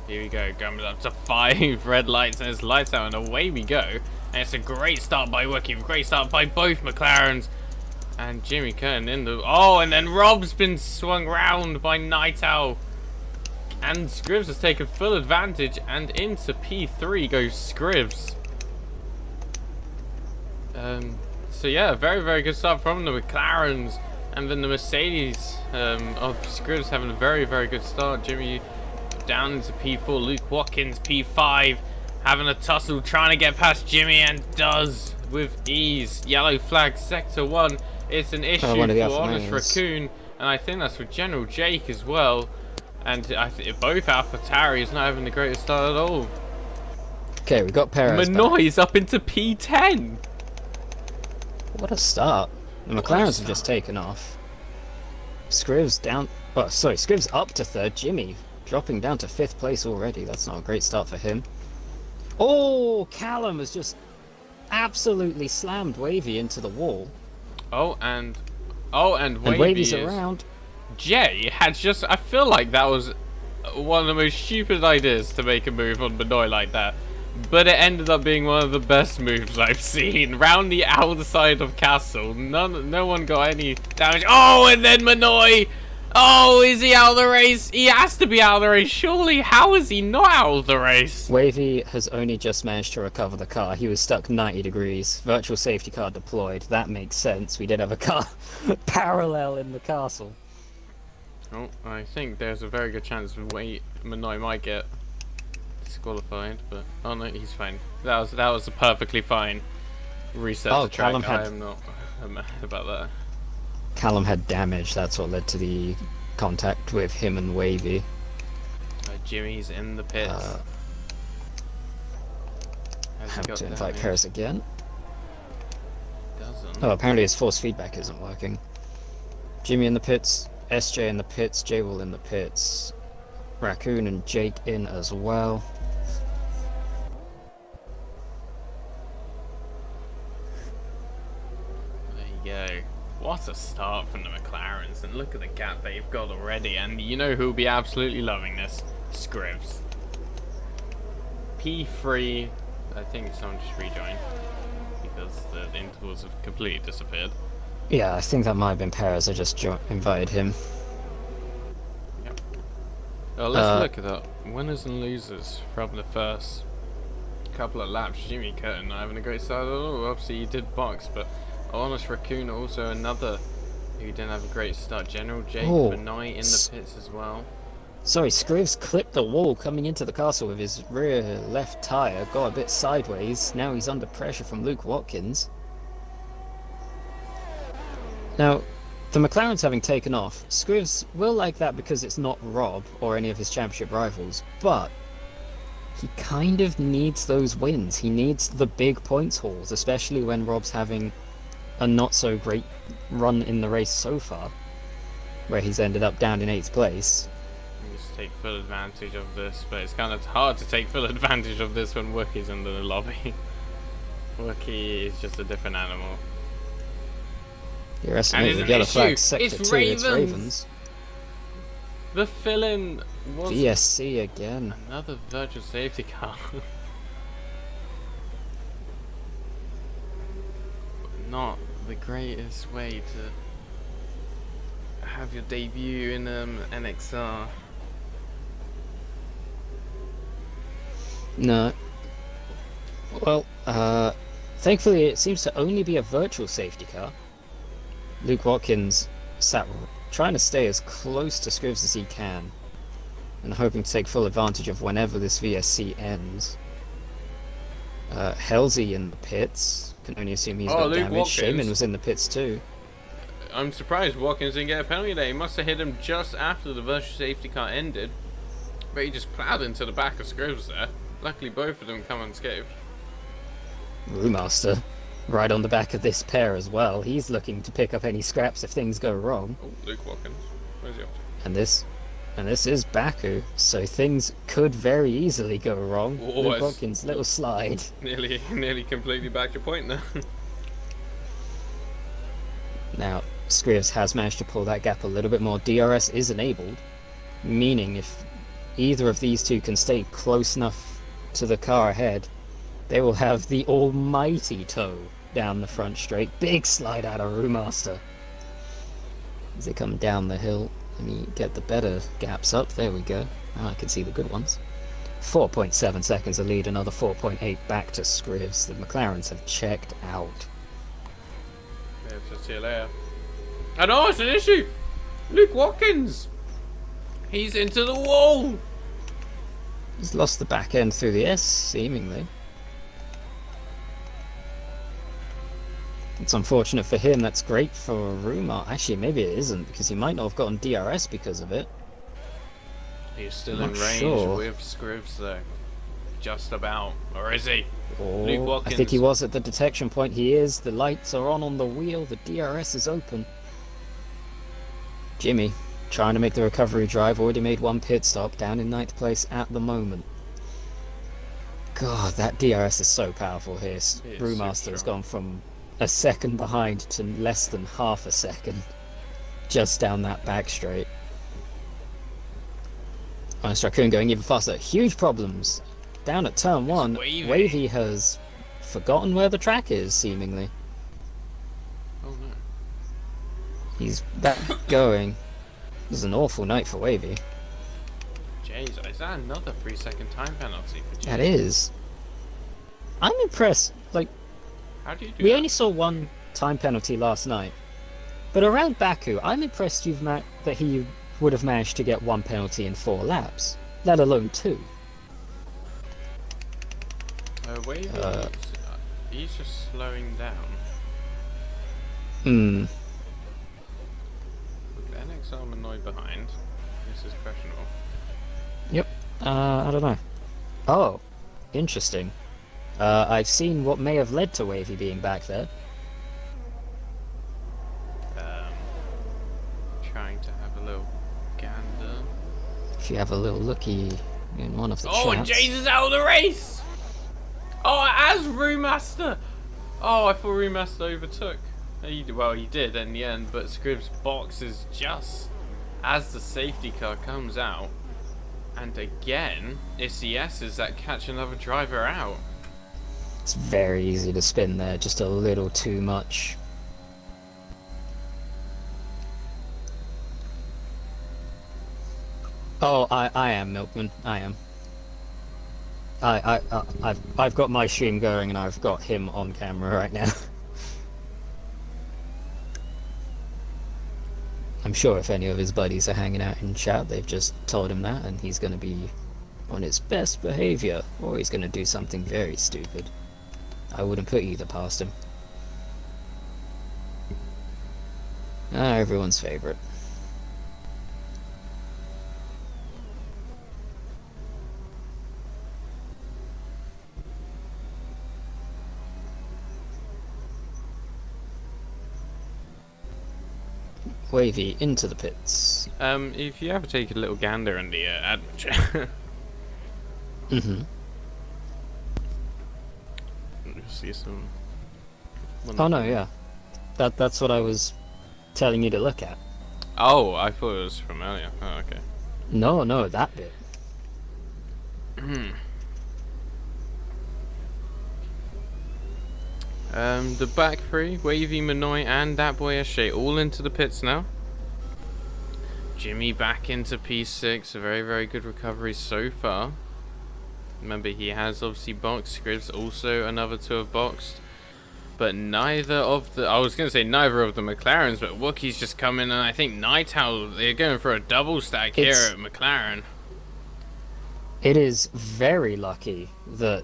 E: Here we go, coming up to 5 red lights, and it's lights out, and away we go. And it's a great start by Wookiee, great start by both McLarens. And Jimmy Curtin in the... Oh, and then Rob's been swung round by Night Owl. And Scribs has taken full advantage, and into P3 goes Scribs. So yeah, very, very good start from the McLarens. And then the Mercedes of Scribs having a very, very good start. Jimmy down into P4, Luke Watkins P5, having a tussle, trying to get past Jimmy, and does with ease. Yellow flag, sector 1. It's an issue for Honest Raccoon, and I think that's for General Jake as well. And I think both AlphaTauri is not having the greatest start at all.
F: Okay, we got Perez
E: Manoy's up into P10.
F: What a start. The McLarens have just taken off. Scribs down... Oh, sorry, Scribs up to 3rd. Jimmy dropping down to 5th place already. That's not a great start for him. Oh, Callum has just absolutely slammed Wavy into the wall.
E: And
F: Wavy's around.
E: Jay had just... I feel like that was one of the most stupid ideas to make a move on Manoy like that. But it ended up being one of the best moves I've seen. Round the outside of Castle. No one got any damage. Oh, and then Manoy... Oh, is he out of the race? He has to be out of the race, surely. How is he not out of the race?
F: Wavy has only just managed to recover the car. He was stuck 90 degrees. Virtual safety car deployed. That makes sense. We did have a car parallel in the castle.
E: Oh, I think there's a very good chance Manoy might get disqualified, but oh no, he's fine. That was a perfectly fine reset to track. I am not mad about that.
F: Callum had damage. That's what led to the contact with him and Wavy.
E: Jimmy's in the pits.
F: Have to invite Paris again.
E: Doesn't.
F: Oh, apparently his force feedback isn't working. Jimmy in the pits. SJ in the pits, J-Will in the pits, Raccoon and Jake in as well.
E: There you go. What a start from the McLarens, and look at the gap they've got already, and you know who'll be absolutely loving this? Scrivs. P3, I think someone just rejoined, because the intervals have completely disappeared.
F: Yeah, I think that might have been Perez. I just invited him.
E: Yep. Oh, let's look at that. Winners and losers from the first couple of laps. Jimmy Curtin not having a great start at all. Obviously, he did box, but Honest Raccoon also another who didn't have a great start. General Jake Benoit in the pits as well.
F: Sorry, Scrivs clipped the wall coming into the castle with his rear left tyre. Got a bit sideways. Now he's under pressure from Luke Watkins. Now, the McLarens having taken off, Scrivs will like that because it's not Rob or any of his championship rivals, but he kind of needs those wins. He needs the big points hauls, especially when Rob's having a not so great run in the race so far, where he's ended up down in 8th place.
E: Just take full advantage of this, but it's kind of hard to take full advantage of this when Wookiee's in the lobby. Wookiee is just a different animal.
F: You're estimating the yellow flag sector 2, it's Ravens.
E: The fill-in was
F: VSC again.
E: Another virtual safety car. Not the greatest way to have your debut in NXR.
F: No. Well, thankfully it seems to only be a virtual safety car. Luke Watkins sat trying to stay as close to Scrivs as he can, and hoping to take full advantage of whenever this VSC ends. Halsey in the pits. Can only assume he's got
E: Luke
F: damage.
E: Watkins.
F: Shaman was in the pits too.
E: I'm surprised Watkins didn't get a penalty there. He must have hit him just after the virtual safety car ended, but he just plowed into the back of Scrivs there. Luckily both of them come unscathed.
F: Brewmaster right on the back of this pair as well. He's looking to pick up any scraps if things go wrong.
E: Oh, Luke Watkins. Where's he up to?
F: And this is Baku, so things could very easily go wrong.
E: Oh,
F: Luke Watkins, little slide.
E: Nearly completely back your point there.
F: Now, Scrivs has managed to pull that gap a little bit more. DRS is enabled, meaning if either of these two can stay close enough to the car ahead, they will have the almighty tow down the front straight. Big slide out of Brewmaster. As they come down the hill, let me get the better gaps up. There we go. Now I can see the good ones. 4.7 seconds of lead, another 4.8 back to Scrivs. The McLarens have checked out.
E: Yeah, so see you later. And oh, it's an issue! Luke Watkins! He's into the wall!
F: He's lost the back end through the S, seemingly. It's unfortunate for him. That's great for Rumor. Actually, maybe it isn't, because he might not have gotten DRS because of it.
E: He's still in range with Scrivs, though. Just about. Or is he? Luke Watkins.
F: I think he was at the detection point. He is. The lights are on the wheel. The DRS is open. Jimmy, trying to make the recovery drive. Already made one pit stop. Down in 9th place at the moment. God, that DRS is so powerful here. Brewmaster has gone from a second behind to less than half a second just down that back straight. Honest Raccoon going even faster. Huge problems down at turn 1. Wavy has forgotten where the track is, seemingly.
E: Oh no.
F: He's back going. This is an awful night for Wavy.
E: Jeez, is that another 3-second time penalty for Jammy?
F: That is. I'm impressed. Like,
E: How do you do
F: we
E: that?
F: only saw one time penalty last night, but around Baku, I'm impressed that he would have managed to get one penalty in 4 laps, let alone 2.
E: Wavy, he's just slowing down.
F: Hmm.
E: With NXR Manoy behind, this is questionable.
F: Yep. I don't know. Oh, interesting. I've seen what may have led to Wavy being back there.
E: Trying to have a little gander.
F: If you have a little looky in one of the
E: Oh, and
F: chats.
E: Jays is out of the race! Oh, as Remaster! Oh, I thought Remaster overtook. Well, he did in the end, but Scribbs boxes just as the safety car comes out. And again, it's the S's that catch another driver out.
F: It's very easy to spin there, just a little too much. Oh, I am Milkman. I am. I've got my stream going and I've got him on camera right now. I'm sure if any of his buddies are hanging out in chat, they've just told him that, and he's gonna be on his best behavior, or he's gonna do something very stupid. I wouldn't put either past him. Everyone's favorite. Wavy into the pits.
E: If you ever take a little gander in the adventure,
F: Mm-hmm.
E: you'll see some.
F: Oh no, yeah. That's what I was telling you to look at.
E: Oh, I thought it was from earlier. Oh, okay.
F: No, that bit.
E: The back three, Wavy, Manoy, and that boy Ashay, all into the pits now. Jimmy back into P6, a very, very good recovery so far. Remember, he has obviously boxed. Scribbs also another 2 have boxed. But neither of the... I was going to say neither of the McLarens, but Wookiee's just come in, and I think Night Owl, they're going for a double stack here at McLaren.
F: It is very lucky that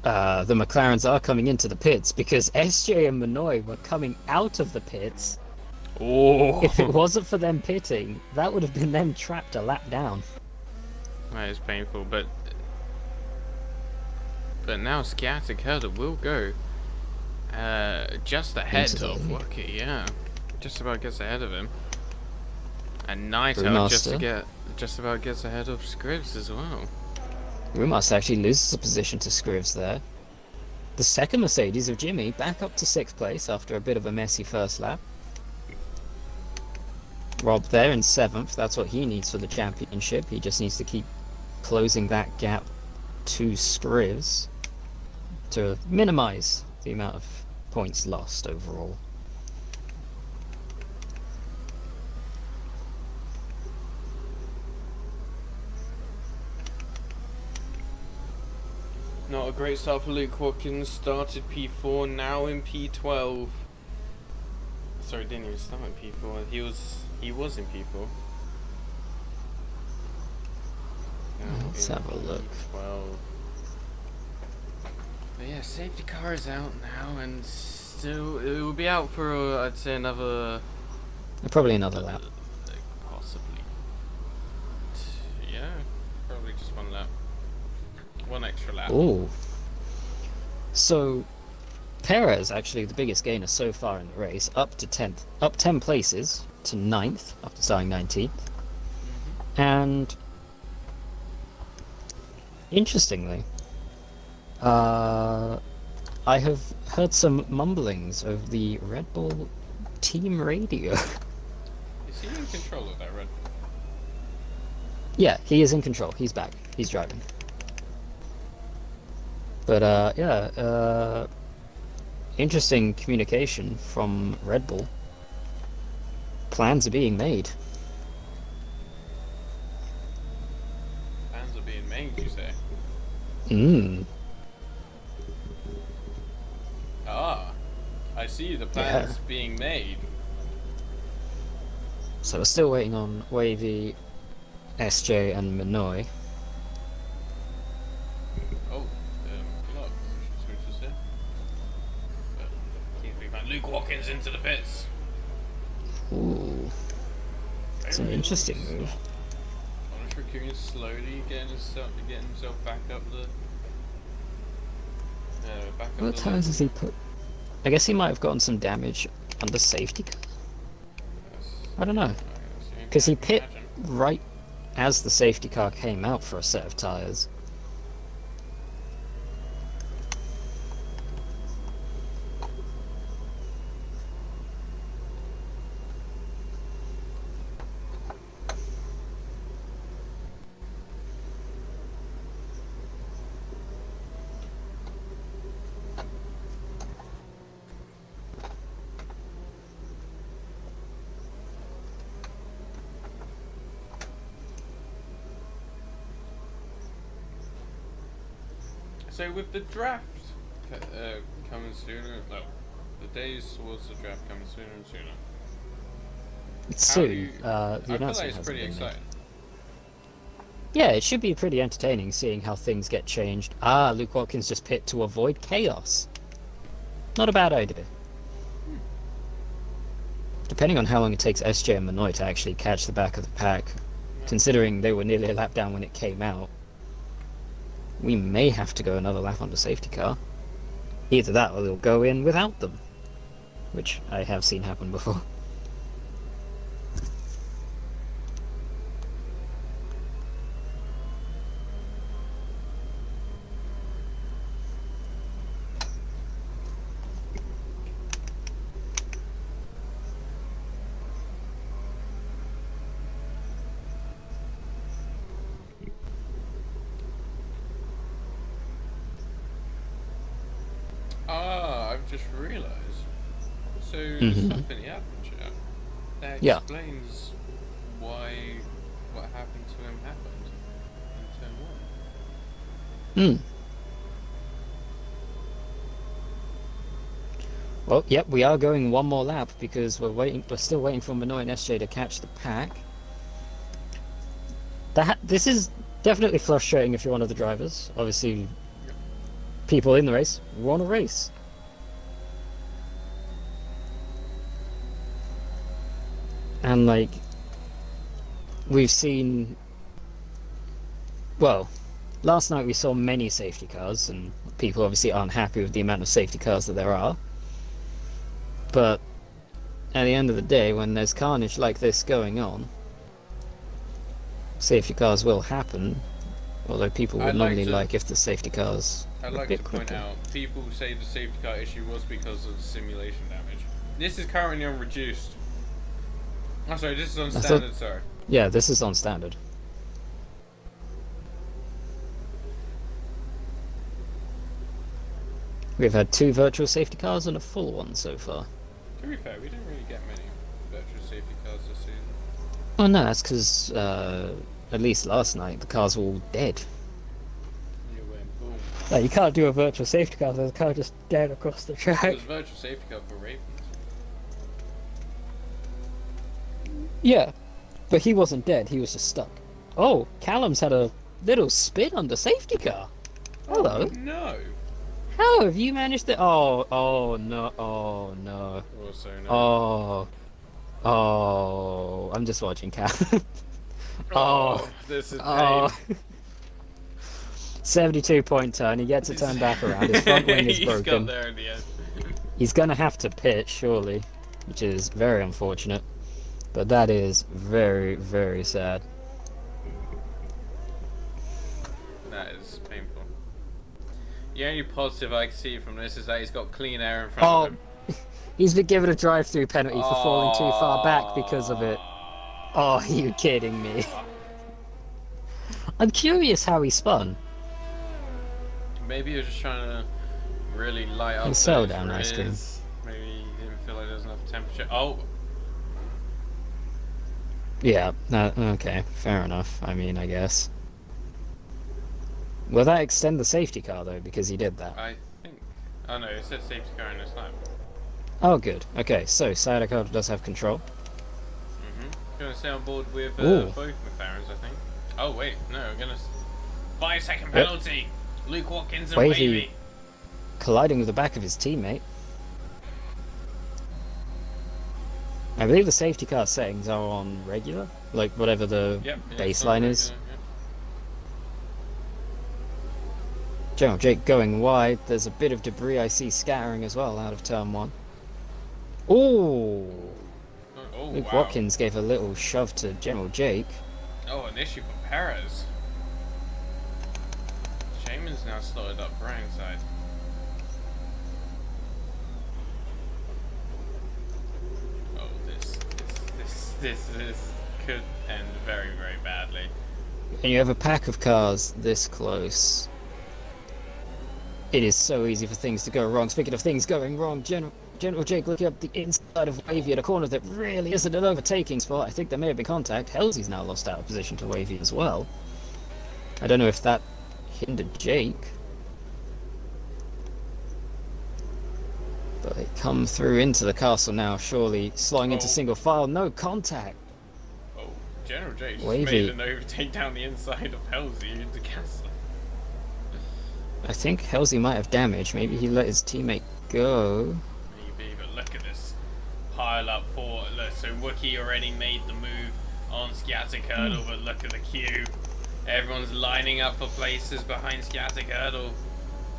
F: the McLarens are coming into the pits, because SJ and Manoy were coming out of the pits.
E: Oh,
F: If it wasn't for them pitting, that would have been them trapped a lap down.
E: that is painful, but now Sciatic Herder will go just ahead
F: Into the
E: of
F: lead.
E: Wookiee, yeah. Just about gets ahead of him. And Night Owl just about gets ahead of Scribbs as well.
F: Rumas actually loses a position to Scribbs there. The second Mercedes of Jimmy back up to 6th place after a bit of a messy first lap. Rob there in 7th, that's what he needs for the championship. He just needs to keep closing that gap to Scribbs to minimize the amount of points lost overall.
E: Not a great start for Luke Watkins. Started P4, now in P12. Sorry, didn't even start in P4. He was in P4. Now
F: Let's
E: in
F: have a look.
E: P12. But yeah, safety car is out now, and still it will be out for I'd say another
F: Probably another lap.
E: possibly. Yeah, probably just 1 lap. 1 extra lap.
F: Ooh. So, Perez actually the biggest gainer so far in the race, up to 10th, up 10 places to 9th after starting 19th. And interestingly, I have heard some mumblings over the Red Bull team radio.
E: Is he in control of that Red Bull?
F: Yeah, he is in control. He's back. He's driving. But yeah, interesting communication from Red Bull. Plans are being made. Mm.
E: Ah, I see the plans being made.
F: So we're still waiting on Wavy, SJ, and Minoy.
E: Oh, look, sorry to say. But seems we found Luke Watkins into the pits.
F: Ooh, it's an interesting move.
E: Honest Raccoon slowly getting himself back up the.
F: What tires has he put? I guess he might have gotten some damage under safety car. I don't know. Because he pit right as the safety car came out for a set of tires.
E: So with the draft coming sooner, no, the days towards the draft coming sooner and sooner.
F: It's
E: How do
F: soon.
E: you-
F: The
E: I feel
F: announcement
E: like it's
F: hasn't
E: pretty
F: been made.
E: exciting.
F: Yeah, it should be pretty entertaining seeing how things get changed. Ah, Luke Watkins just pit to avoid chaos. Not a bad idea. Depending on how long it takes SJ and Minoy to actually catch the back of the pack, considering they were nearly a lap down when it came out, we may have to go another lap on the safety car. Either that or they'll go in without them, which I have seen happen before.
E: Ah, I've just realised. So the
F: Mhm.
E: stuff in the admin chat that
F: Yeah.
E: explains why what happened to him happened in turn one.
F: Hmm. Well, yep, we are going one more lap because we're still waiting for Minoy and SJ to catch the pack. This is definitely frustrating if you're one of the drivers. Obviously, people in the race want to race. And like, we've seen, well, last night we saw many safety cars, and people obviously aren't happy with the amount of safety cars that there are. But at the end of the day, when there's carnage like this going on, safety cars will happen. Although people would normally like if the safety cars
E: I'd
F: were a
E: like
F: bit
E: to point
F: quicker.
E: out, people say the safety car issue was because of the simulation damage. This is currently on reduced. Oh, sorry, this is on
F: I thought-
E: standard, sorry.
F: Yeah, this is on standard. We've had 2 virtual safety cars and a full one so far.
E: To be fair, we didn't really get many virtual safety cars this season.
F: Oh no, that's because at least last night the cars were all dead.
E: You went boom.
F: Like, you can't do a virtual safety car, there's a car just dead across the
E: It
F: track.
E: was virtual safety car for Ravens.
F: Yeah, but he wasn't dead, he was just stuck. Oh, Callum's had a little spin on the safety car. Hello.
E: Oh, no.
F: How have you managed to... Oh no, oh no.
E: Also, no.
F: Oh, I'm just watching Callum. Oh,
E: this is pain.
F: oh. 72-point turn, he gets a turn back around, his front wing is
E: He's got
F: broken.
E: there in the end.
F: He's gonna have to pit, surely, which is very unfortunate. But that is very, very sad.
E: That is painful. The only positive I can see from this is that he's got clean air in front of him.
F: He's been given a drive-through penalty for falling too far back because of it. Oh, are you kidding me? I'm curious how he spun.
E: Maybe he was just trying to really light up
F: And sell
E: those
F: down ice cream.
E: rears. Maybe he didn't feel like there was enough temperature. Oh!
F: Yeah, okay, fair enough. I mean, I guess. Will that extend the safety car though, because he did that?
E: I think. Oh no, it says safety car in the snipe.
F: Oh, good. Okay, so Sadako does have control.
E: Gonna stay on board with
F: Ooh.
E: both McLarens, I think. Oh wait, no, we're gonna 5-second penalty. Luke Watkins and
F: Wavy.
E: Wavy.
F: Colliding with the back of his teammate. I believe the safety car settings are on regular, like whatever the baseline is. General Jake going wide. There's a bit of debris I see scattering as well out of turn 1. Ooh!
E: Oh,
F: Luke
E: wow.
F: Watkins gave a little shove to General Jake.
E: Oh, an issue for Perez. Shaman's now slotted up right side. Oh, this could end very, very badly.
F: And you have a pack of cars this close. It is so easy for things to go wrong. Speaking of things going wrong, General Jake looking up the inside of Wavy at a corner that really isn't an overtaking spot. I think there may have been contact. Halsey's now lost out of position to Wavy as well. I don't know if that hindered Jake. But they come through into the castle now, surely slowing into single file. No contact.
E: Oh, General J just
F: Wavy.
E: made an overtake down the inside of Halsey into castle.
F: I think Halsey might have damage. Maybe he let his teammate go.
E: Maybe, but look at this pile up for. Look, so Wookie already made the move on Scattercurdle, but look at the queue. Everyone's lining up for places behind Scattercurdle.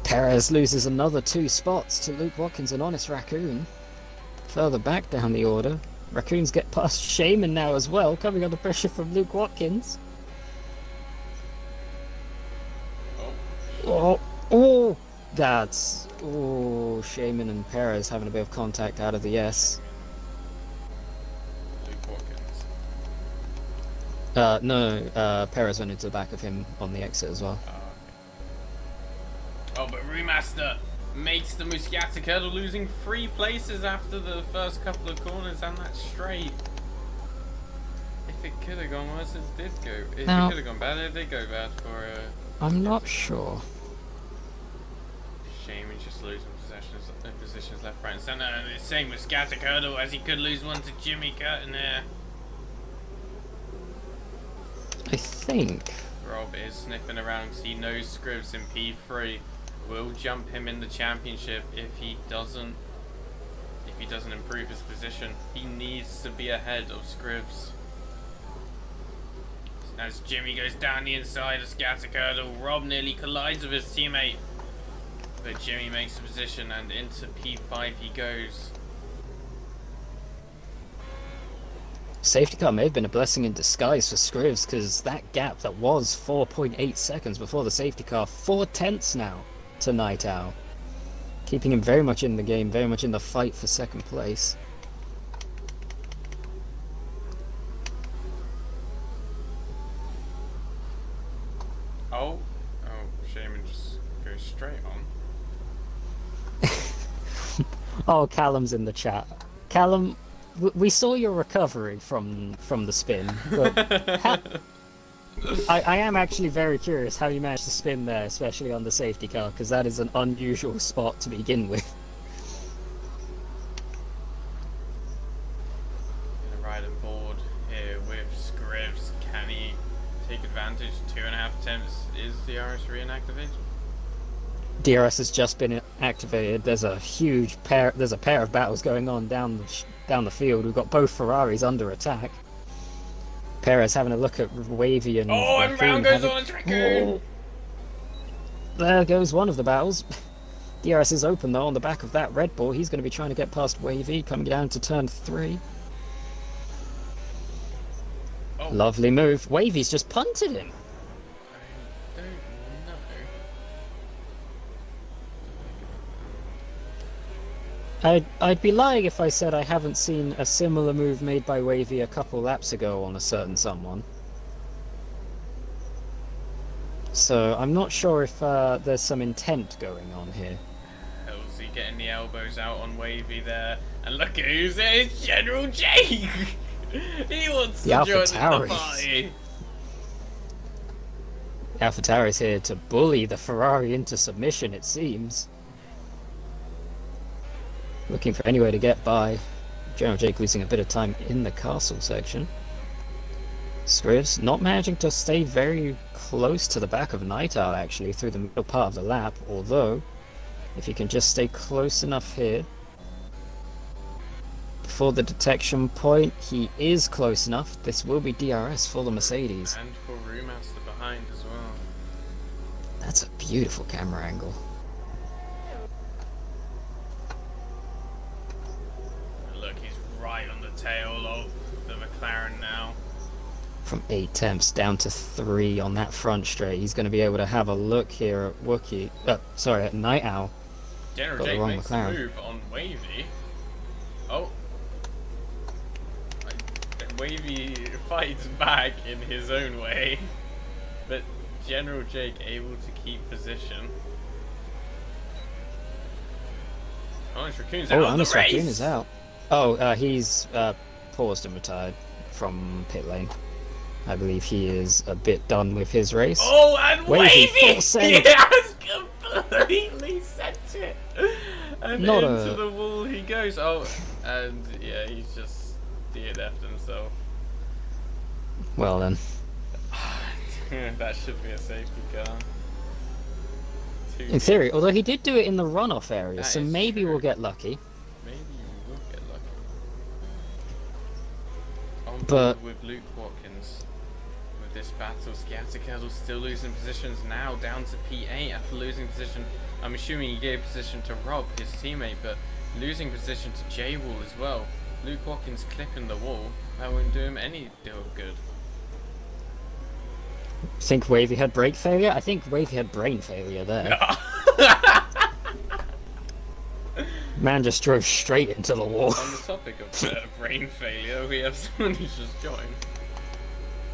F: Perez loses another 2 spots to Luke Watkins and Honest Raccoon. Further back down the order, Raccoons get past Shaman now as well, coming under pressure from Luke Watkins. Oh, oh, that's... Oh, Shaman and Perez having a bit of contact out of the S.
E: Luke Watkins.
F: No, Perez went into the back of him on the exit as well.
E: Oh, but Remaster makes the Muscatacurdle losing 3 places after the first couple of corners, and that's straight. If it could have gone worse, it did go. If
F: Now-
E: it could have gone bad, it did go bad for
F: I'm not sure.
E: Shaman just losing positions left, right, and centre. And the same with Scattercurdle, as he could lose one to Jimmy Curtin there.
F: I think...
E: Rob is sniffing around because he knows Scribbs in P3 will jump him in the championship if he doesn't improve his position. He needs to be ahead of Scribbs. As Jimmy goes down the inside of Scattercurdle, Rob nearly collides with his teammate. But Jimmy makes the position and into P5 he goes.
F: Safety car may have been a blessing in disguise for Scribbs, because that gap that was 4.8 seconds before the safety car, 4/10 now to Night Owl. Keeping him very much in the game, very much in the fight for second place.
E: Oh, Shaman just goes straight on.
F: Oh, Callum's in the chat. Callum, we saw your recovery from the spin, but I am actually very curious how you managed to spin there, especially on the safety car, because that is an unusual spot to begin with.
E: Gonna ride on board here with Scribbs. Can he take advantage? 2.5 attempts. Is the RS reactivated?
F: DRS has just been activated. There's a pair of battles going on down the field. We've got both Ferraris under attack. Perez having a look at Wavy and
E: and
F: Raccoon
E: round goes
F: having-
E: on Raccoon.
F: Oh. There goes one of the battles. DRS is open though on the back of that Red Bull. He's going to be trying to get past Wavy, coming down to turn 3.
E: Oh.
F: Lovely move. Wavy's just punted him.
E: I don't know.
F: I'd be lying if I said I haven't seen a similar move made by Wavy a couple laps ago on a certain someone. So I'm not sure if there's some intent going on here.
E: Halsey getting the elbows out on Wavy there. And look at who's there. It's General Jake. He wants
F: The
E: to
F: Alpha
E: join the
F: Tauris.
E: party.
F: AlphaTauri is here to bully the Ferrari into submission, it seems. Looking for any way to get by. General Jake losing a bit of time in the castle section. Scrivs not managing to stay very close to the back of Night Owl actually through the middle part of the lap, although if he can just stay close enough here before the detection point, he is close enough. This will be DRS for the Mercedes.
E: And for Remaster behind as well.
F: That's a beautiful camera angle.
E: Look, he's right on the tail of the McLaren now.
F: From 8 tenths down to 3 on that front straight. He's going to be able to have a look here at Night Owl.
E: General
F: Got the
E: Jake
F: wrong
E: makes
F: McLaren.
E: a move on Wavy. Oh. Wavy fights back in his own way. But General Jake able to keep position. Honest Raccoon's out of the
F: Honest
E: race!
F: Raccoon is out. Oh, he's paused and retired from pit lane. I believe he is a bit done with his race.
E: Oh, and
F: Wavy,
E: Wavy!
F: full send.
E: He has completely sent it! And
F: Not
E: into
F: a-
E: the wall he goes. Oh, and yeah, he's just DNF'd himself.
F: Well then.
E: That should be a safety car.
F: In theory, although he did do it in the runoff area,
E: That
F: so
E: is
F: maybe
E: true.
F: we'll get lucky.
E: Maybe you will get lucky. On
F: But-
E: board with Luke Watkins. With this battle, Sciaticettle still losing positions now, down to P8 after losing position. I'm assuming he gave position to Rob, his teammate, but losing position to J-Wall as well. Luke Watkins clipping the wall. That wouldn't do him any deal of good.
F: Think Wavy had brake failure? I think Wavy had brain failure there. Man just drove straight into the wall.
E: On the topic of brain failure, we have someone who's just joined.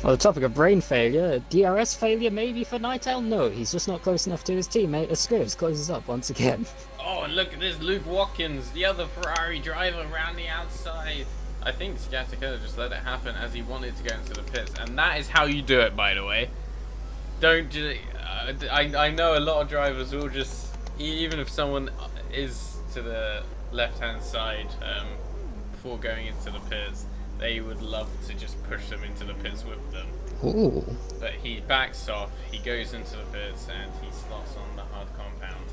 F: On the topic of brain failure, DRS failure maybe for Night Owl? No, he's just not close enough to his teammate as Scrivs closes up once again.
E: Oh, and look at this, Luke Watkins, the other Ferrari driver around the outside. I think Sciaticetto just let it happen as he wanted to go into the pits, and that is how you do it, by the way. Don't just... I know a lot of drivers will just... Even if someone is to the left-hand side before going into the pits, they would love to just push them into the pits with them.
F: Ooh.
E: But he backs off, he goes into the pits, and he slots on the hard compound.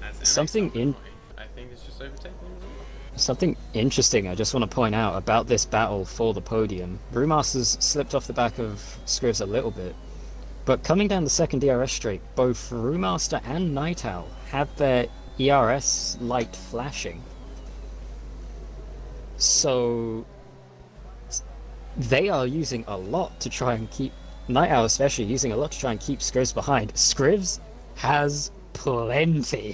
E: As
F: Something in-
E: I think it's just overtaking him as well.
F: Something interesting I just want to point out about this battle for the podium. Brewmasters slipped off the back of Scrivs a little bit, but coming down the second DRS straight, both Brewmaster and Night Owl had their ERS light flashing. So they are using a lot to try and keep, Night Owl especially, using a lot to try and keep Scrivs behind. Scrivs has plenty.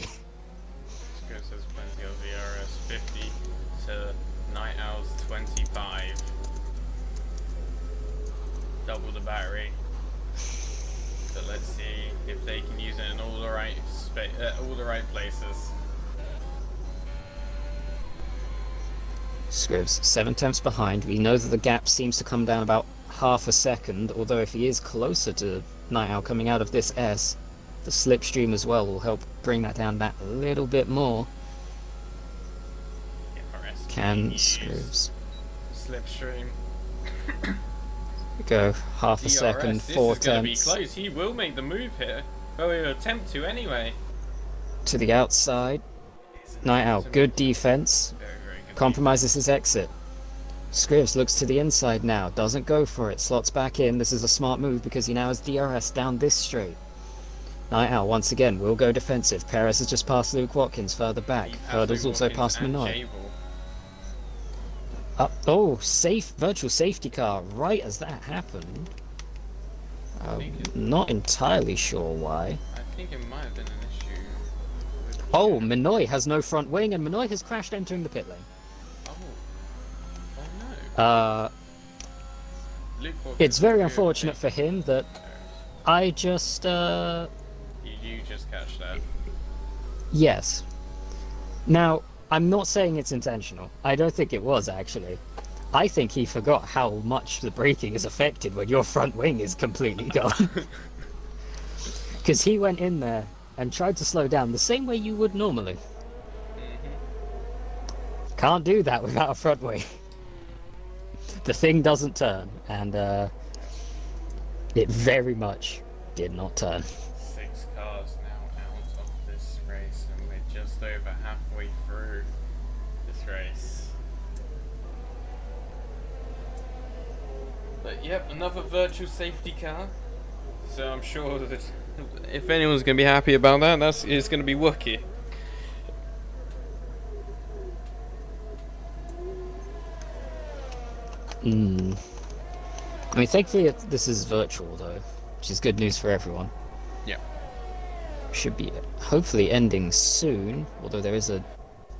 E: Scrivs has plenty of VRS, 50 to Night Owl's 25. Double the battery. But let's see if they can use it in all the right places.
F: Scrivs 7 tenths behind. We know that the gap seems to come down about half a second, although if he is closer to Night Owl coming out of this S, the slipstream as well will help bring that down that little bit more.
E: FRS
F: Can
E: use
F: Scrivs
E: Slipstream.
F: go half a
E: DRS,
F: second,
E: this
F: 4
E: is going to be
F: tenths
E: close. He will make the move here. Well, he'll attempt to anyway.
F: to the outside. Night Owl, good defense,
E: Very, very good.
F: compromises his exit. Scrivs looks to the inside now, doesn't go for it, slots back in. This is a smart move because he now has DRS down this straight. Night Owl once again will go defensive. Perez has just passed Luke Watkins further back.
E: He passed
F: Hurdles
E: Luke
F: also
E: Watkins
F: passed
E: and
F: Minot.
E: Jable.
F: Virtual safety car right as that happened.
E: think
F: Not entirely sure why.
E: I think it might have been an issue. With
F: Oh, Minot has no front wing and Minot has crashed entering the pit lane.
E: Oh. Oh no. Luke Watkins
F: It's very
E: is
F: unfortunate for him that I just,
E: You just catch that.
F: yes. Now, I'm not saying it's intentional. I don't think it was, actually. I think he forgot how much the braking is affected when your front wing is completely gone. Because he went in there and tried to slow down the same way you would normally. Can't do that without a front wing. The thing doesn't turn, and it very much did not turn.
E: 6 cars now out of this race, and we're just over halfway through this race. But yep, another virtual safety car. So I'm sure that if anyone's going to be happy about that, it's going to be Wookie.
F: I mean, thankfully this is virtual though, which is good news for everyone.
E: Yeah.
F: Should be hopefully ending soon, although there is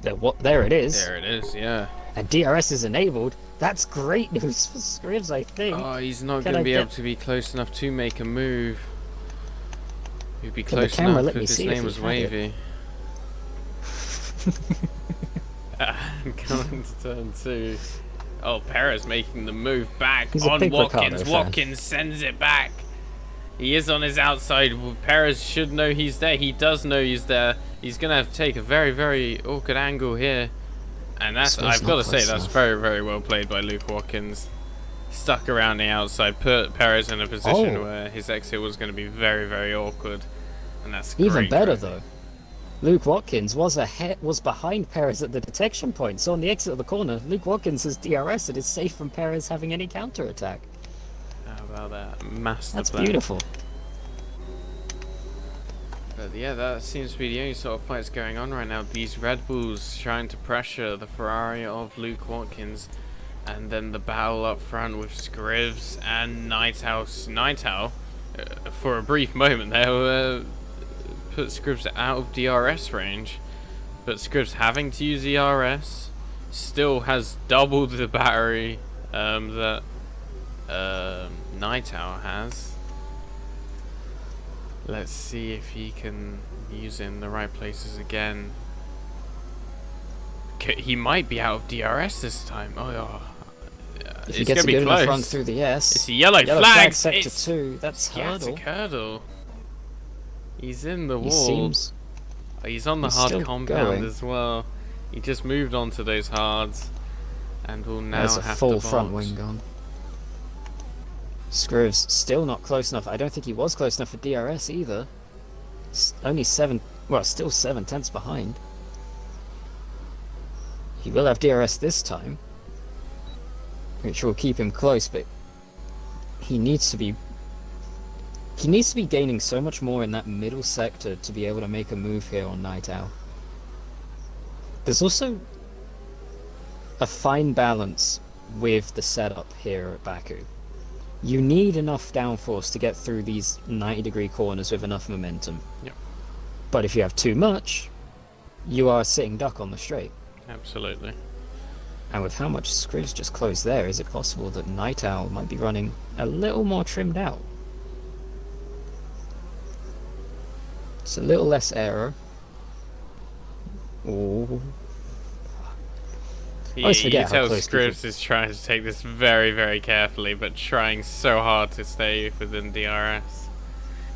F: there it is.
E: There it is, yeah.
F: And DRS is enabled. That's great news for Scribs, I think.
E: Oh, he's not going to be able to be close enough to make a move. He'd be close enough if his name was Wavy. Coming to turn 2. Oh, Perez making the move back on Watkins. Watkins sends it back. He is on his outside. Perez should know he's there. He does know he's there. He's going to have to take a very, very awkward angle here. And that's, I've got to say, that's very, very well played by Luke Watkins. Stuck around the outside, put Perez in a position where his exit was going to be very, very awkward. And that's great.
F: Even better, though. Luke Watkins was behind Perez at the detection point, so on the exit of the corner, Luke Watkins has DRS and is safe from Perez having any counter-attack.
E: How about that? Master
F: That's
E: plan.
F: Beautiful.
E: But yeah, that seems to be the only sort of fights going on right now. These Red Bulls trying to pressure the Ferrari of Luke Watkins, and then the battle up front with Scrivs and Nightowl. Nightowl, for a brief moment there, put Scrivs out of DRS range, but Scrivs having to use DRS still has doubled the battery that Nightowl has. Let's see if he can use it in the right places again. He might be out of DRS this time.
F: If he gets a good enough run through the S.
E: It's a yellow flag.
F: Sector 2. That's
E: Hurdle. Hurdle. He's in the
F: He
E: wall.
F: seems...
E: He's on the hard compound as well. He just moved on to those hards, and will now
F: There's a
E: have
F: full
E: to
F: front
E: box.
F: wing gone. Scrivs still not close enough. I don't think he was close enough for DRS either. Only 7, well, still 7/10 behind. He will have DRS this time, which will keep him close, but he needs to be gaining so much more in that middle sector to be able to make a move here on Nightowl. There's also a fine balance with the setup here at Baku. You need enough downforce to get through these 90-degree corners with enough momentum.
E: Yep.
F: But if you have too much, you are a sitting duck on the straight.
E: Absolutely.
F: And with how much Scrivs just closed there, is it possible that Nightowl might be running a little more trimmed out? It's a little less error. Ooh.
E: You
F: forget how
E: tell
F: close
E: Scrivs is trying to take this very, very carefully, but trying so hard to stay within DRS.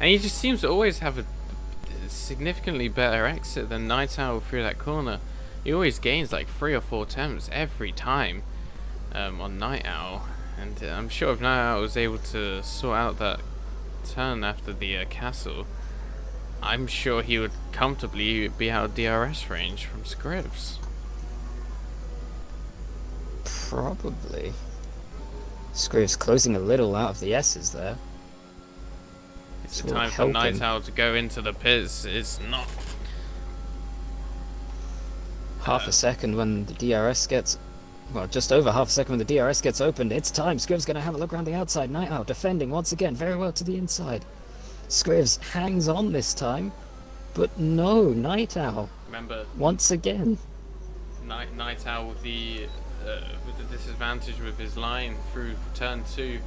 E: And he just seems to always have a significantly better exit than Nightowl through that corner. He always gains like 3 or 4 attempts every time on Nightowl. And I'm sure if Nightowl was able to sort out that turn after the castle, I'm sure he would comfortably be out of DRS range from Scrivs.
F: Probably. Scrivs closing a little out of the S's there.
E: It's the time for Nightowl to go into the pits. It's not
F: half a second when the DRS gets, well, just over half a second when the DRS gets opened. It's time. Scrivs going to have a look around the outside. Nightowl defending once again very well to the inside. Scrivs hangs on this time, but no, Nightowl.
E: Remember,
F: once again.
E: Nightowl with the disadvantage with his line through turn 2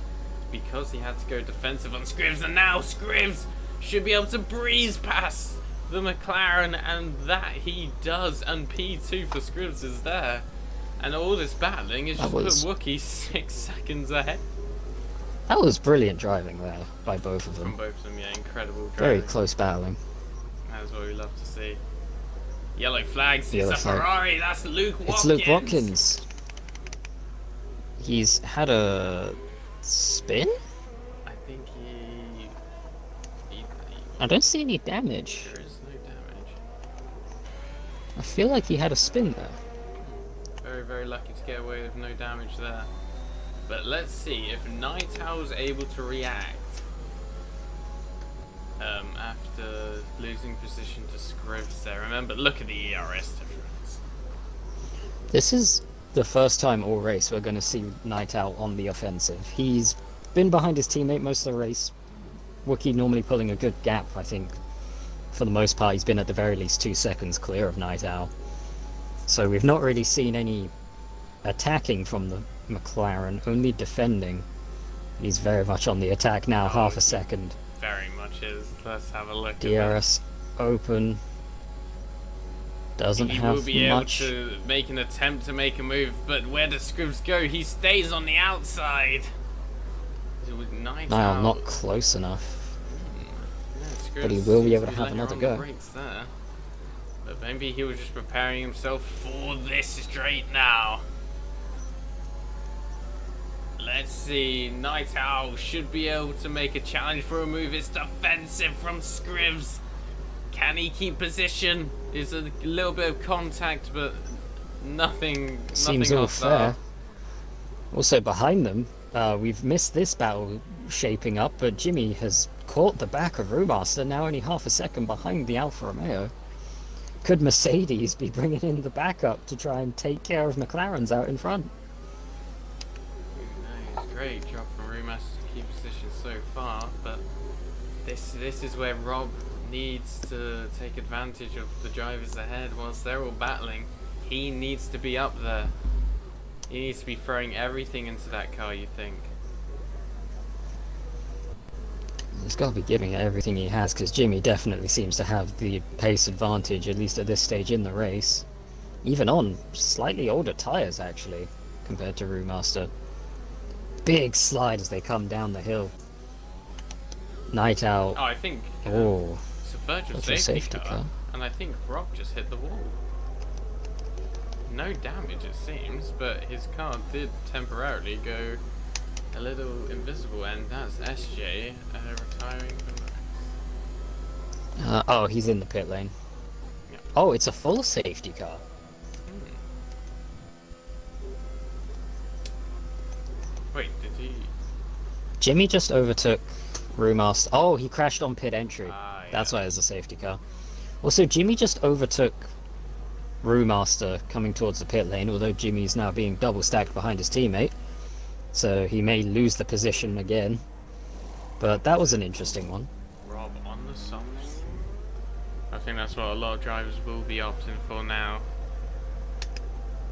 E: because he had to go defensive on Scrivs, and now Scrivs should be able to breeze past the McLaren, and that he does, and P2 for Scrivs is there, and all this battling is just put Wookie 6 seconds ahead.
F: That was brilliant driving there by both of
E: From
F: them.
E: both of them, yeah, incredible driving.
F: Very close battling.
E: That's what we love to see. Yellow flags,
F: Yellow
E: it's a
F: flag.
E: Ferrari, that's Luke Watkins!
F: It's Luke Watkins. He's had a spin?
E: I think he
F: I don't see any damage.
E: there is no damage.
F: I feel like he had a spin there.
E: Very, very lucky to get away with no damage there. But let's see if Night Owl's able to react after losing position to Scrivs there. Remember, look at the ERS difference.
F: This is the first time all race we're going to see Night Owl on the offensive. He's been behind his teammate most of the race. Wookie normally pulling a good gap, I think. For the most part, he's been at the very least 2 seconds clear of Night Owl. So we've not really seen any attacking from the McLaren, only defending. He's very much on the attack now, half a second.
E: Very much is. Let's have a look at
F: DRS open. Doesn't
E: He
F: have
E: will be
F: much.
E: able to make an attempt to make a move, but where does Scrivs go? He stays on the outside. With Night
F: Owl
E: Owl.
F: not close enough.
E: Yeah,
F: But he
E: Scrivs
F: will be
E: seems
F: able to have
E: letting her
F: another
E: on the
F: go.
E: brakes there. But maybe he was just preparing himself for this straight now. Let's see. Night Owl should be able to make a challenge for a move. It's defensive from Scrivs. Can he keep position? Is a little bit of contact, but nothing.
F: Seems
E: nothing
F: all
E: else there.
F: fair. Also behind them, we've missed this battle shaping up, but Jimmy has caught the back of Brewmaster, now only half a second behind the Alfa Romeo. Could Mercedes be bringing in the backup to try and take care of McLaren's out in front?
E: Nice, great job from Brewmaster to keep position so far, but this is where Rob needs to take advantage of the drivers ahead whilst they're all battling. He needs to be up there. He needs to be throwing everything into that car, you think.
F: He's got to be giving it everything he has, because Jimmy definitely seems to have the pace advantage, at least at this stage in the race. Even on slightly older tyres, actually, compared to Brewmaster. Big slide as they come down the hill. Night Owl.
E: Oh, I think
F: Oh,
E: it's a virtual
F: virtual
E: safety car, and I think Rob just hit the wall. No damage, it seems, but his car did temporarily go a little invisible, and that's SJ retiring from the race.
F: oh, he's in the pit lane.
E: Yeah.
F: Oh, it's a full safety car.
E: Wait, did he?
F: Jimmy just overtook Brewmaster. Oh, he crashed on pit entry.
E: Ah,
F: That's
E: yeah.
F: why it's a safety car. Also, Jimmy just overtook Brewmaster coming towards the pit lane, although Jimmy's now being double stacked behind his teammate. So he may lose the position again. But that was an interesting one.
E: Rob on the softs. I think that's what a lot of drivers will be opting for now.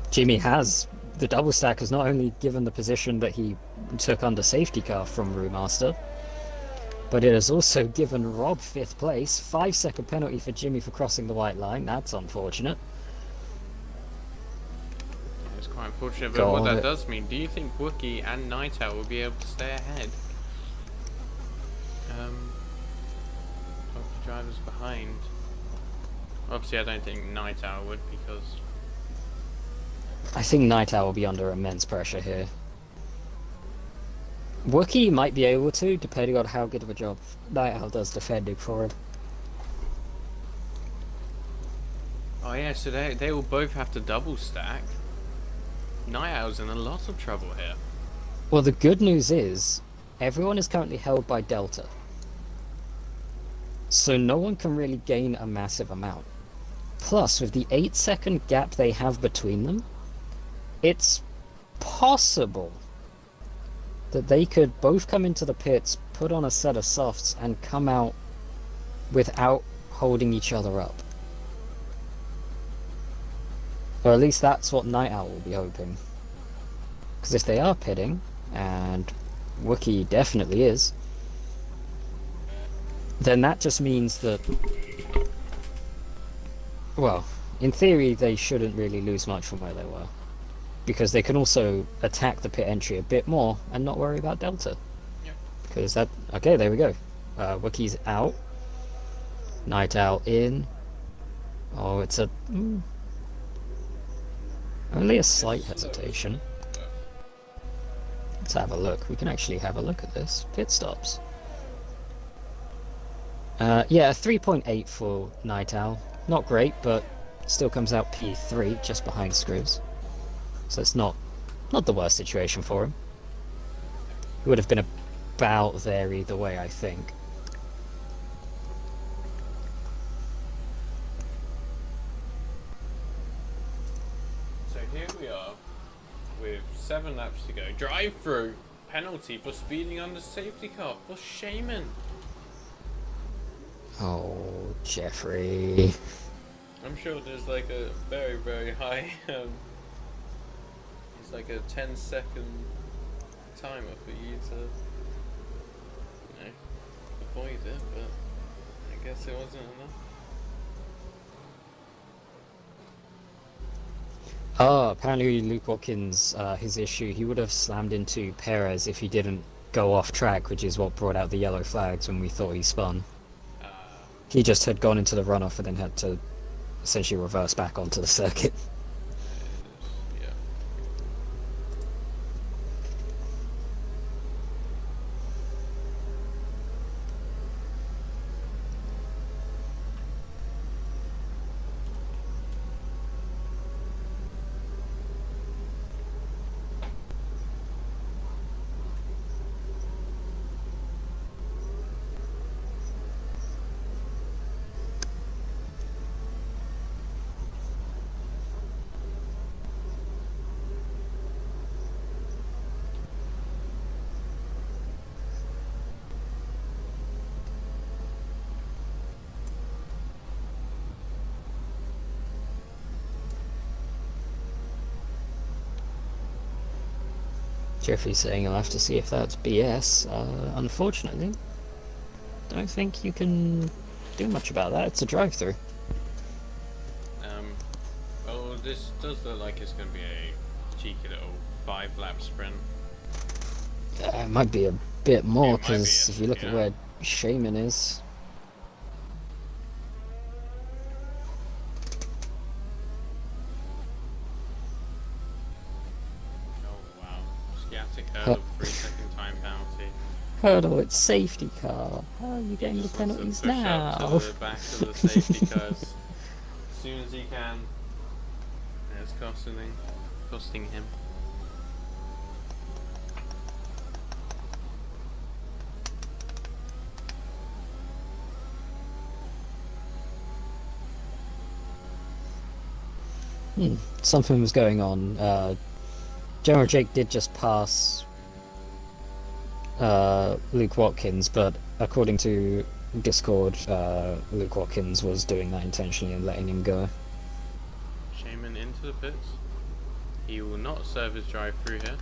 F: Jimmy has. The double stack has not only given the position that he took under safety car from Brewmaster, but it has also given Rob 5th place. 5-second penalty for Jimmy for crossing the white line. That's unfortunate.
E: It's quite unfortunate, but
F: Go
E: what
F: on
E: that
F: it.
E: does mean, do you think Wookie and Night Owl will be able to stay ahead of the drivers behind? Obviously, I don't think Night Owl would, because
F: I think Night Owl will be under immense pressure here. Wookie might be able to, depending on how good of a job Night Owl does defending for him.
E: oh yeah, so they will both have to double stack. Night Owl's in a lot of trouble here.
F: Well, the good news is, everyone is currently held by Delta. So no one can really gain a massive amount. Plus, with the 8-second gap they have between them, it's possible that they could both come into the pits, put on a set of softs, and come out without holding each other up. Or at least that's what Night Owl will be hoping. Because if they are pitting, and Wookie definitely is, then that just means that, well, in theory they shouldn't really lose much from where they were. Because they can also attack the pit entry a bit more and not worry about Delta. Because that... Okay, there we go. Wookiee's out. Night Owl in. Oh, it's a... only a slight hesitation. Let's have a look. We can actually have a look at this. Pit stops. Yeah, 3.8 for Night Owl. Not great, but still comes out P3, just behind Scribs. So it's not the worst situation for him. He would have been about there either way, I think.
E: So here we are, with 7 laps to go. Drive-through penalty for speeding under safety car for Shaman.
F: Oh, Jeffrey.
E: I'm sure there's like a very, very high, it's like a 10-second timer for you to, you know, avoid it, but I guess it wasn't enough.
F: Oh, apparently Luke Watkins, his issue, he would have slammed into Perez if he didn't go off track, which is what brought out the yellow flags when we thought he spun. He just had gone into the runoff and then had to essentially reverse back onto the circuit.
E: Yeah.
F: Jeffrey's saying he'll have to see if that's BS. Unfortunately, don't think you can do much about that. It's a drive-through.
E: Oh, this does look like it's going to be a cheeky little 5-lap sprint.
F: It might be a bit more,
E: It might be,
F: because if you look at
E: yeah.
F: where Shaman is...
E: Oh wow, sciatic hurdle, 3-second time penalty.
F: Hurdle, it's safety car. How are you getting the
E: Just wants
F: penalties
E: to push
F: now?
E: up to the back of the safety cars as soon as he can. And it's costing him.
F: Something was going on. General Jake did just pass Luke Watkins, but according to Discord, Luke Watkins was doing that intentionally and letting him go.
E: Shaman into the pits. He will not serve his drive-through here.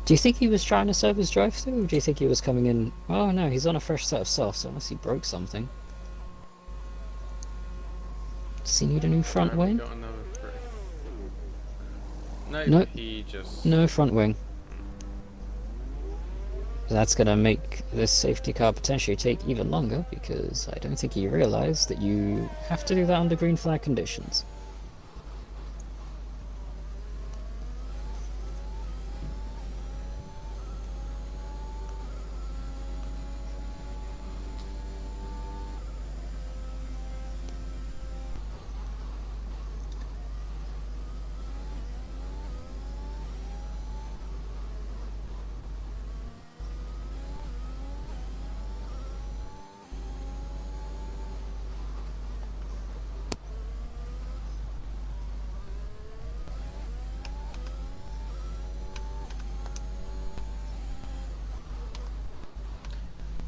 F: Do you think he was trying to serve his drive-through, or do you think he was coming in... Oh no, he's on a fresh set of softs, unless he broke something. Does he need a new front
E: Alright, we
F: wing?
E: got another three. No,
F: Nope.
E: he just...
F: No front wing. That's gonna make this safety car potentially take even longer, because I don't think he realised that you have to do that under green flag conditions.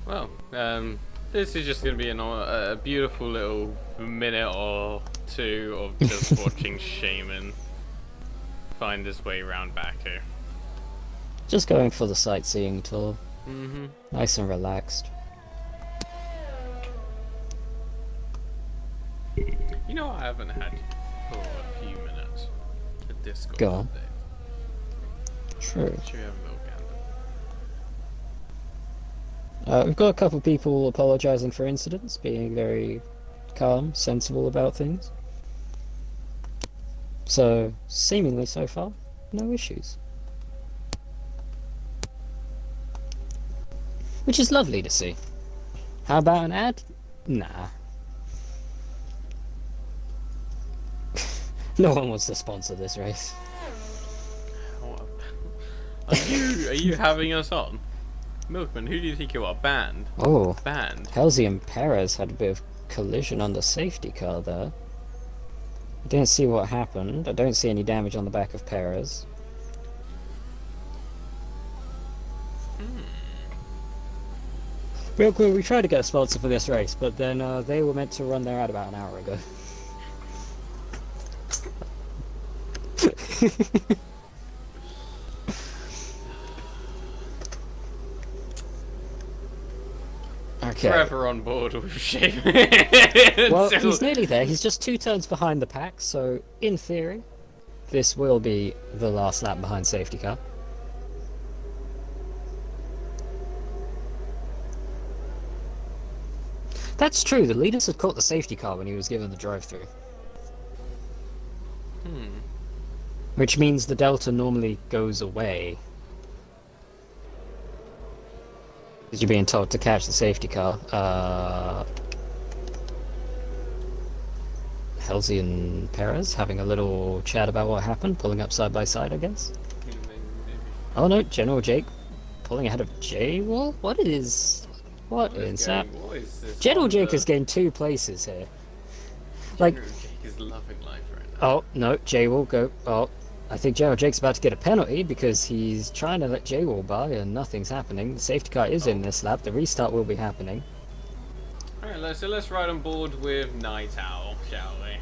E: Well, this is just going to be a beautiful little minute or two of just watching Shaman find his way around back here.
F: Just going for the sightseeing tour.
E: Mm-hmm.
F: Nice and relaxed.
E: You know what I haven't had for a few minutes? A Discord
F: Go on.
E: update.
F: True.
E: Should we have a little gander?
F: We've got a couple of people apologising for incidents, being very calm, sensible about things. So, seemingly so far, no issues. Which is lovely to see. How about an ad? Nah. No one wants to sponsor this race.
E: Are you having us on? Milkman, who do you think you are? Banned?
F: Oh,
E: Banned?
F: Halsey and Perez had a bit of collision on the safety car there. I didn't see what happened. I don't see any damage on the back of Perez. Real quick, we tried to get a sponsor for this race, but then they were meant to run their ad about an hour ago. Okay.
E: Forever on board with Jamie.
F: Well, he's nearly there. He's just 2 turns behind the pack, so in theory, this will be the last lap behind safety car. That's true, the leaders had caught the safety car when he was given the drive-through. Which means the delta normally goes away. Because you're being told to catch the safety car. Halsey and Perez having a little chat about what happened, pulling up side by side, I guess. Oh no, General Jake pulling ahead of J-Wall? What is that? General Jake has gained 2 places here. Like,
E: General Jake is loving life right now.
F: oh no, J-Wall go. Oh, I think General Jake's about to get a penalty because he's trying to let J-Wall by and nothing's happening. The safety car is in this lap. The restart will be happening.
E: Alright, so let's ride on board with Night Owl, shall we?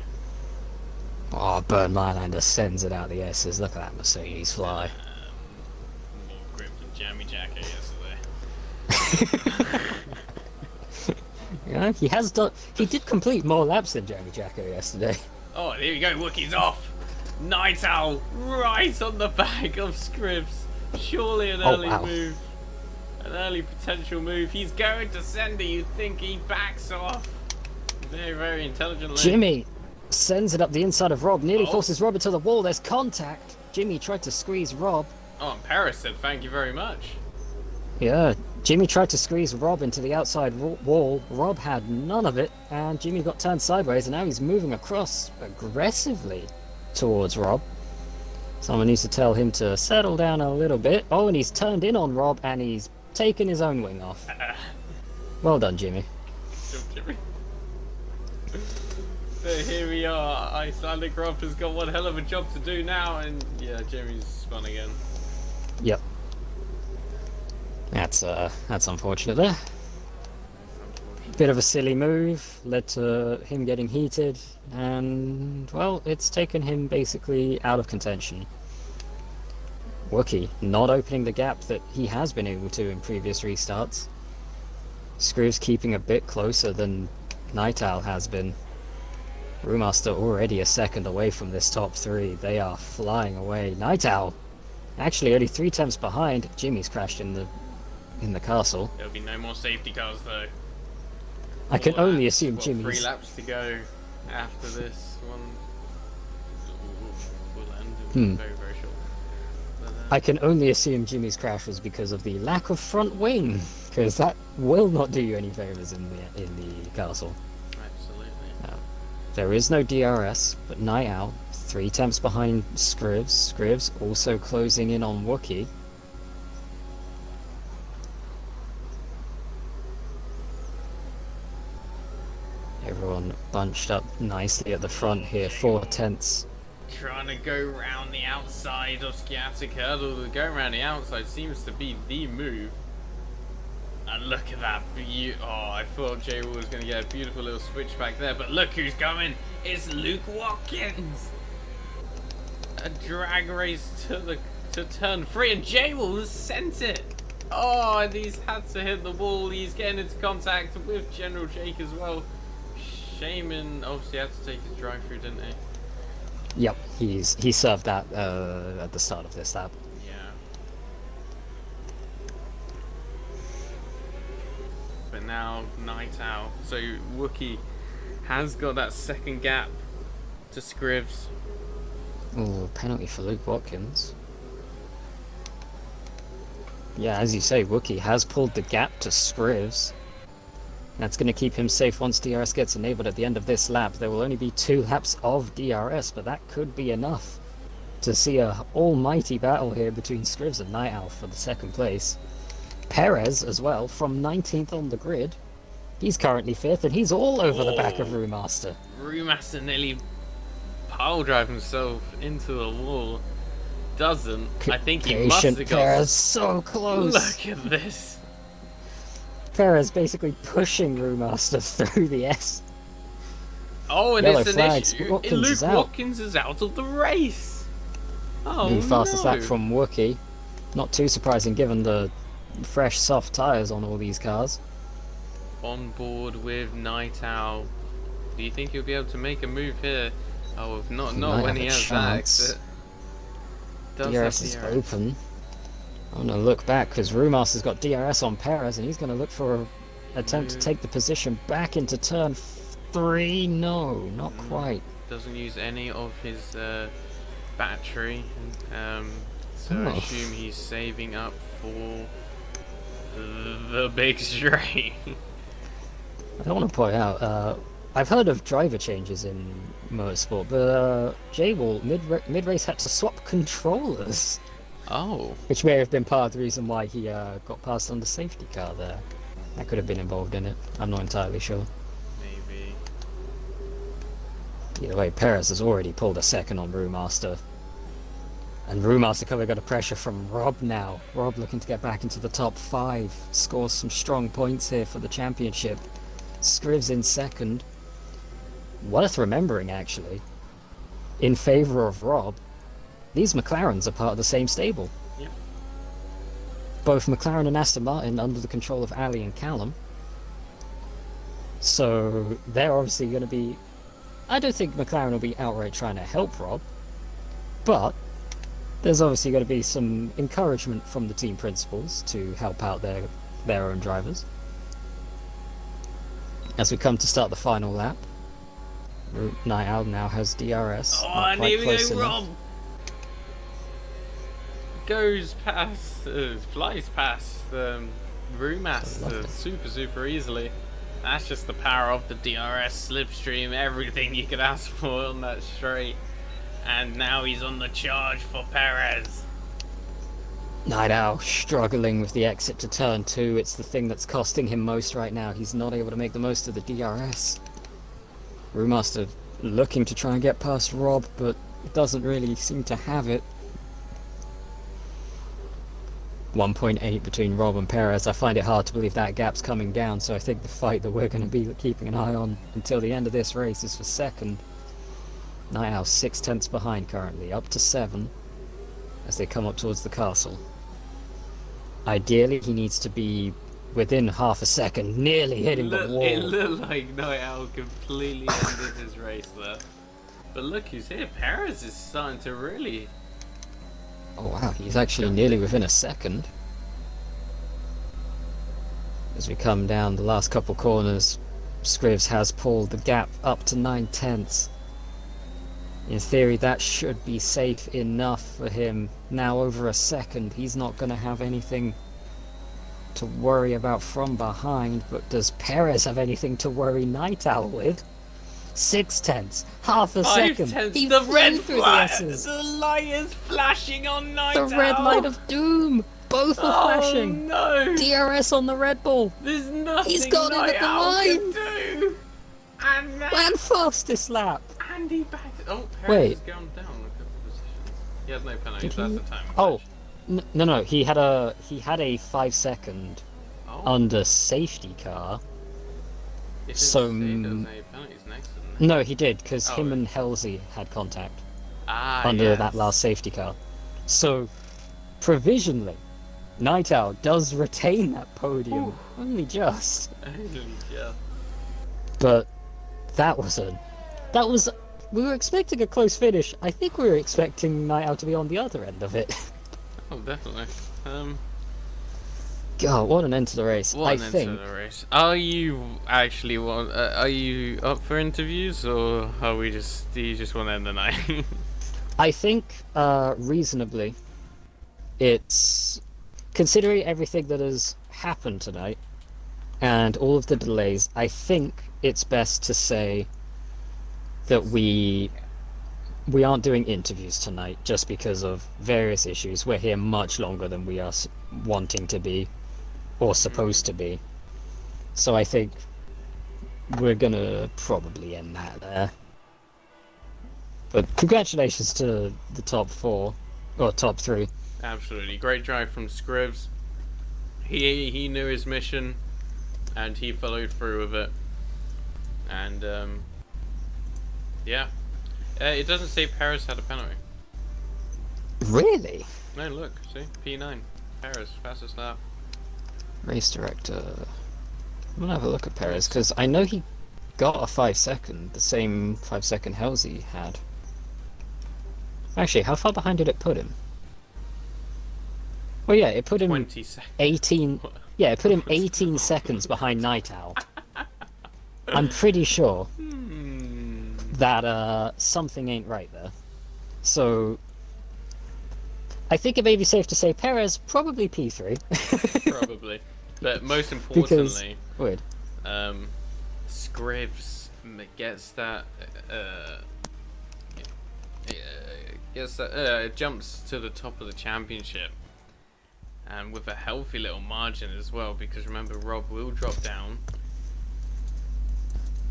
F: Oh, Burn Mylander sends it out the S's. Look at that Mercedes fly.
E: More grip than Jammy Jacko yesterday.
F: Yeah, he did complete more laps than Jammy Jacko yesterday.
E: Oh, here we go, Wookiee's off! Night Owl right on the back of Scribbs. Surely an early move. An early potential move. He's going to send it. You think he backs off. Very, very intelligently.
F: Jimmy sends it up the inside of Rob. Nearly forces Rob into the wall. There's contact. Jimmy tried to squeeze Rob.
E: Oh, and Paris said thank you very much.
F: Yeah, Jimmy tried to squeeze Rob into the outside wall. Rob had none of it, and Jimmy got turned sideways, and now he's moving across aggressively towards Rob. Someone needs to tell him to settle down a little bit. Oh, and he's turned in on Rob, and he's taken his own wing off. Well done, Jimmy.
E: Jimmy. So here we are. Icelandic Rob has got one hell of a job to do now, and yeah, Jimmy's spun again.
F: Yep. That's unfortunate there. Bit of a silly move, led to him getting heated, and, well, it's taken him basically out of contention. Wookie not opening the gap that he has been able to in previous restarts. Screws keeping a bit closer than Night Owl has been. Brewmaster already a second away from this top 3. They are flying away. Night Owl actually only 3 attempts behind. Jimmy's crashed in the castle.
E: There'll be no more safety cars though.
F: I can only assume Jimmy's...
E: 3 laps to go after this one. Will end in very, very short. But,
F: I can only assume Jimmy's crash was because of the lack of front wing, because that will not do you any favors in the castle.
E: Absolutely.
F: There is no DRS, but Night Owl 3 attempts behind Scribbs. Scribbs also closing in on Wookie. Everyone bunched up nicely at the front here, 4 tenths.
E: Trying to go round the outside of Sciatica, although going around the outside seems to be the move. And look at that oh, I thought J was going to get a beautiful little switch back there, but look who's going! It's Luke Watkins! A drag race to turn 3, and J has sent it! Oh, and he's had to hit the wall. He's getting into contact with General Jake as well. Shaman obviously had to take his drive through, didn't he?
F: Yep, he served that at the start of this lap.
E: Yeah. now Night Owl. So Wookie has got that second gap to Scrivs.
F: Oh, penalty for Luke Watkins. Yeah, as you say, Wookie has pulled the gap to Scrivs. That's going to keep him safe once DRS gets enabled at the end of this lap. There will only be 2 laps of DRS, but that could be enough to see a almighty battle here between Scrivs and Night Owl for the second place. Perez as well, from 19th on the grid. He's currently 5th, and he's all over the back of Brewmaster.
E: Brewmaster nearly pile drive himself into the wall. Doesn't. I think he must have got...
F: Perez, so close!
E: Look at this.
F: Perez basically pushing Brewmaster through the S.
E: Oh, and
F: Yellow
E: it's an
F: flags.
E: issue.
F: Watkins
E: Luke
F: is out.
E: Watkins is out of the race. Oh,
F: New fastest
E: no.
F: lap from Wookie. Not too surprising given the fresh, soft tyres on all these cars.
E: On board with Night Owl. Do you think he'll be able to make a move here? Oh, if not
F: Might
E: when
F: have
E: he
F: a
E: has
F: chance.
E: that exit. Does
F: DRS
E: have
F: is
E: DRS.
F: open. I'm going to look back because Brewmaster's got DRS on Perez and he's going to look for an attempt to take the position back into turn 3. No, not quite.
E: Doesn't use any of his battery. So I
F: Oh.
E: assume he's saving up for the big straight.
F: I want to point out, I've heard of driver changes in motorsport, but J-Wall mid-race had to swap controllers,
E: Oh.
F: which may have been part of the reason why he got passed on the safety car there. That could have been involved in it. I'm not entirely sure.
E: Maybe.
F: Either way, Perez has already pulled a second on Brewmaster. And Brewmaster cover got a pressure from Rob now. Rob looking to get back into the top 5. Scores some strong points here for the championship. Scrivs in second. Worth remembering, actually, in favour of Rob, these McLarens are part of the same stable.
E: Yep.
F: Both McLaren and Aston Martin under the control of Ali and Callum. So they're obviously going to be... I don't think McLaren will be outright trying to help Rob, but there's obviously going to be some encouragement from the team principals to help out their own drivers. As we come to start the final lap, Night Owl now has DRS.
E: Oh,
F: not
E: and
F: quite
E: here we
F: close
E: go,
F: enough.
E: Rob! Goes past, flies past Brewmaster super easily. That's just the power of the DRS slipstream, everything you could ask for on that straight. And now he's on the charge for Perez.
F: Night Owl struggling with the exit to turn 2. It's the thing that's costing him most right now. He's not able to make the most of the DRS. Brewmaster looking to try and get past Rob, but doesn't really seem to have it. 1.8 between Rob and Perez. I find it hard to believe that gap's coming down, so I think the fight that we're going to be keeping an eye on until the end of this race is for second. Night Owl 6/10 behind currently, up to 7 as they come up towards the castle. Ideally, he needs to be within half a second, nearly hitting the wall.
E: It looked like Night Owl completely ended his race there. But look who's here. Perez is starting to really...
F: Oh wow, he's actually nearly within a second. As we come down the last couple corners, Scrivs has pulled the gap up to 9/10. In theory, that should be safe enough for him. Now over a second, he's not going to have anything to worry about from behind, but does Perez have anything to worry Night Owl with? 6/10, half a
E: 5
F: second.
E: tenths,
F: He
E: the
F: flew
E: red
F: through the
E: flag,
F: S's.
E: the light is flashing on Night
F: The
E: Owl.
F: red light of doom! Both are flashing!
E: No!
F: DRS on the Red Bull!
E: There's nothing
F: He's got him
E: Night
F: at the
E: Owl
F: line.
E: can do! And now
F: And fastest lap!
E: Andy back. Oh, Perez
F: Wait.
E: has gone down a couple of positions. He had no penalties.
F: Did
E: That's
F: he?
E: the time.
F: Oh, no, he had a 5-second
E: Oh,
F: under safety car.
E: if it's
F: so,
E: he doesn't have any penalties next, doesn't he?
F: No, he did, because
E: Oh,
F: him
E: really?
F: and Halsey had contact
E: Ah,
F: under
E: yes.
F: that last safety car. So, provisionally, Night Owl does retain that podium.
E: Ooh.
F: Only just.
E: Only just.
F: But that was we were expecting a close finish. I think we were expecting Night Owl to be on the other end of it.
E: Oh, definitely.
F: God, what an end to the race.
E: What
F: I
E: an end
F: think.
E: to the race. Are you actually are you up for interviews, or are we just? Do you just want to end the night?
F: I think, reasonably, it's considering everything that has happened tonight and all of the delays. I think it's best to say that we aren't doing interviews tonight just because of various issues. We're here much longer than we are wanting to be or supposed to be. So I think we're gonna probably end that there. But congratulations to the top 4 or top 3.
E: Absolutely, great drive from Scribs. He knew his mission, and he followed through with it. And yeah, it doesn't say Paris had a penalty.
F: Really?
E: No, look, see, P9, Paris, fastest lap.
F: Race director. I'm gonna have a look at Perez because I know he got a 5-second, the same 5-second Halsey had. Actually, how far behind did it put him? Well, yeah, it put him
E: 20 seconds.
F: 18. Yeah, it put him 18 seconds behind Night Owl. I'm pretty sure that something ain't right there. So I think it may be safe to say Perez probably P3.
E: Probably, but most importantly,
F: weird.
E: Scribs gets that jumps to the top of the championship, and with a healthy little margin as well. Because remember, Rob will drop down.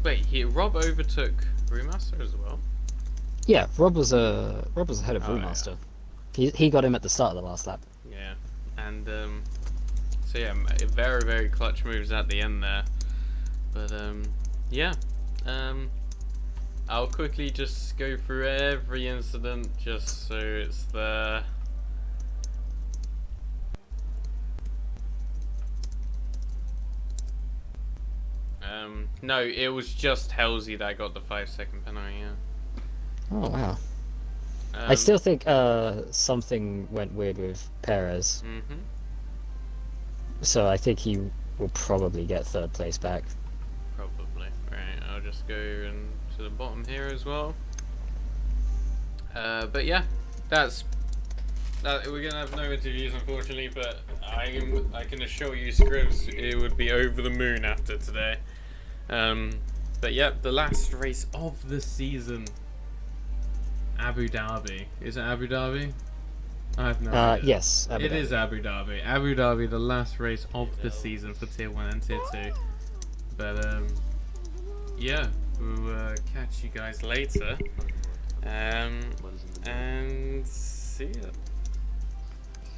E: Wait, Rob overtook Brewmaster as well.
F: Yeah, Rob was ahead of Brewmaster. Yeah. He got him at the start of the last lap.
E: Yeah, and so yeah, very very clutch moves at the end there. But yeah, I'll quickly just go through every incident just so it's there. No, it was just Halsey that got the 5-second penalty. Yeah.
F: Oh wow. I still think something went weird with Perez. So I think he will probably get 3rd place back.
E: Probably. Right, I'll just go to the bottom here as well. But yeah, that's that. We're gonna have no interviews, unfortunately, but I can assure you, Scribs, it would be over the moon after today. But yeah, the last race of the season, Abu Dhabi. Is it Abu Dhabi? I have no idea.
F: Yes, Abu
E: It
F: Dhabi.
E: is Abu Dhabi. Abu Dhabi, the last race of the season for Tier 1 and Tier 2. But yeah, we'll catch you guys later. And see ya.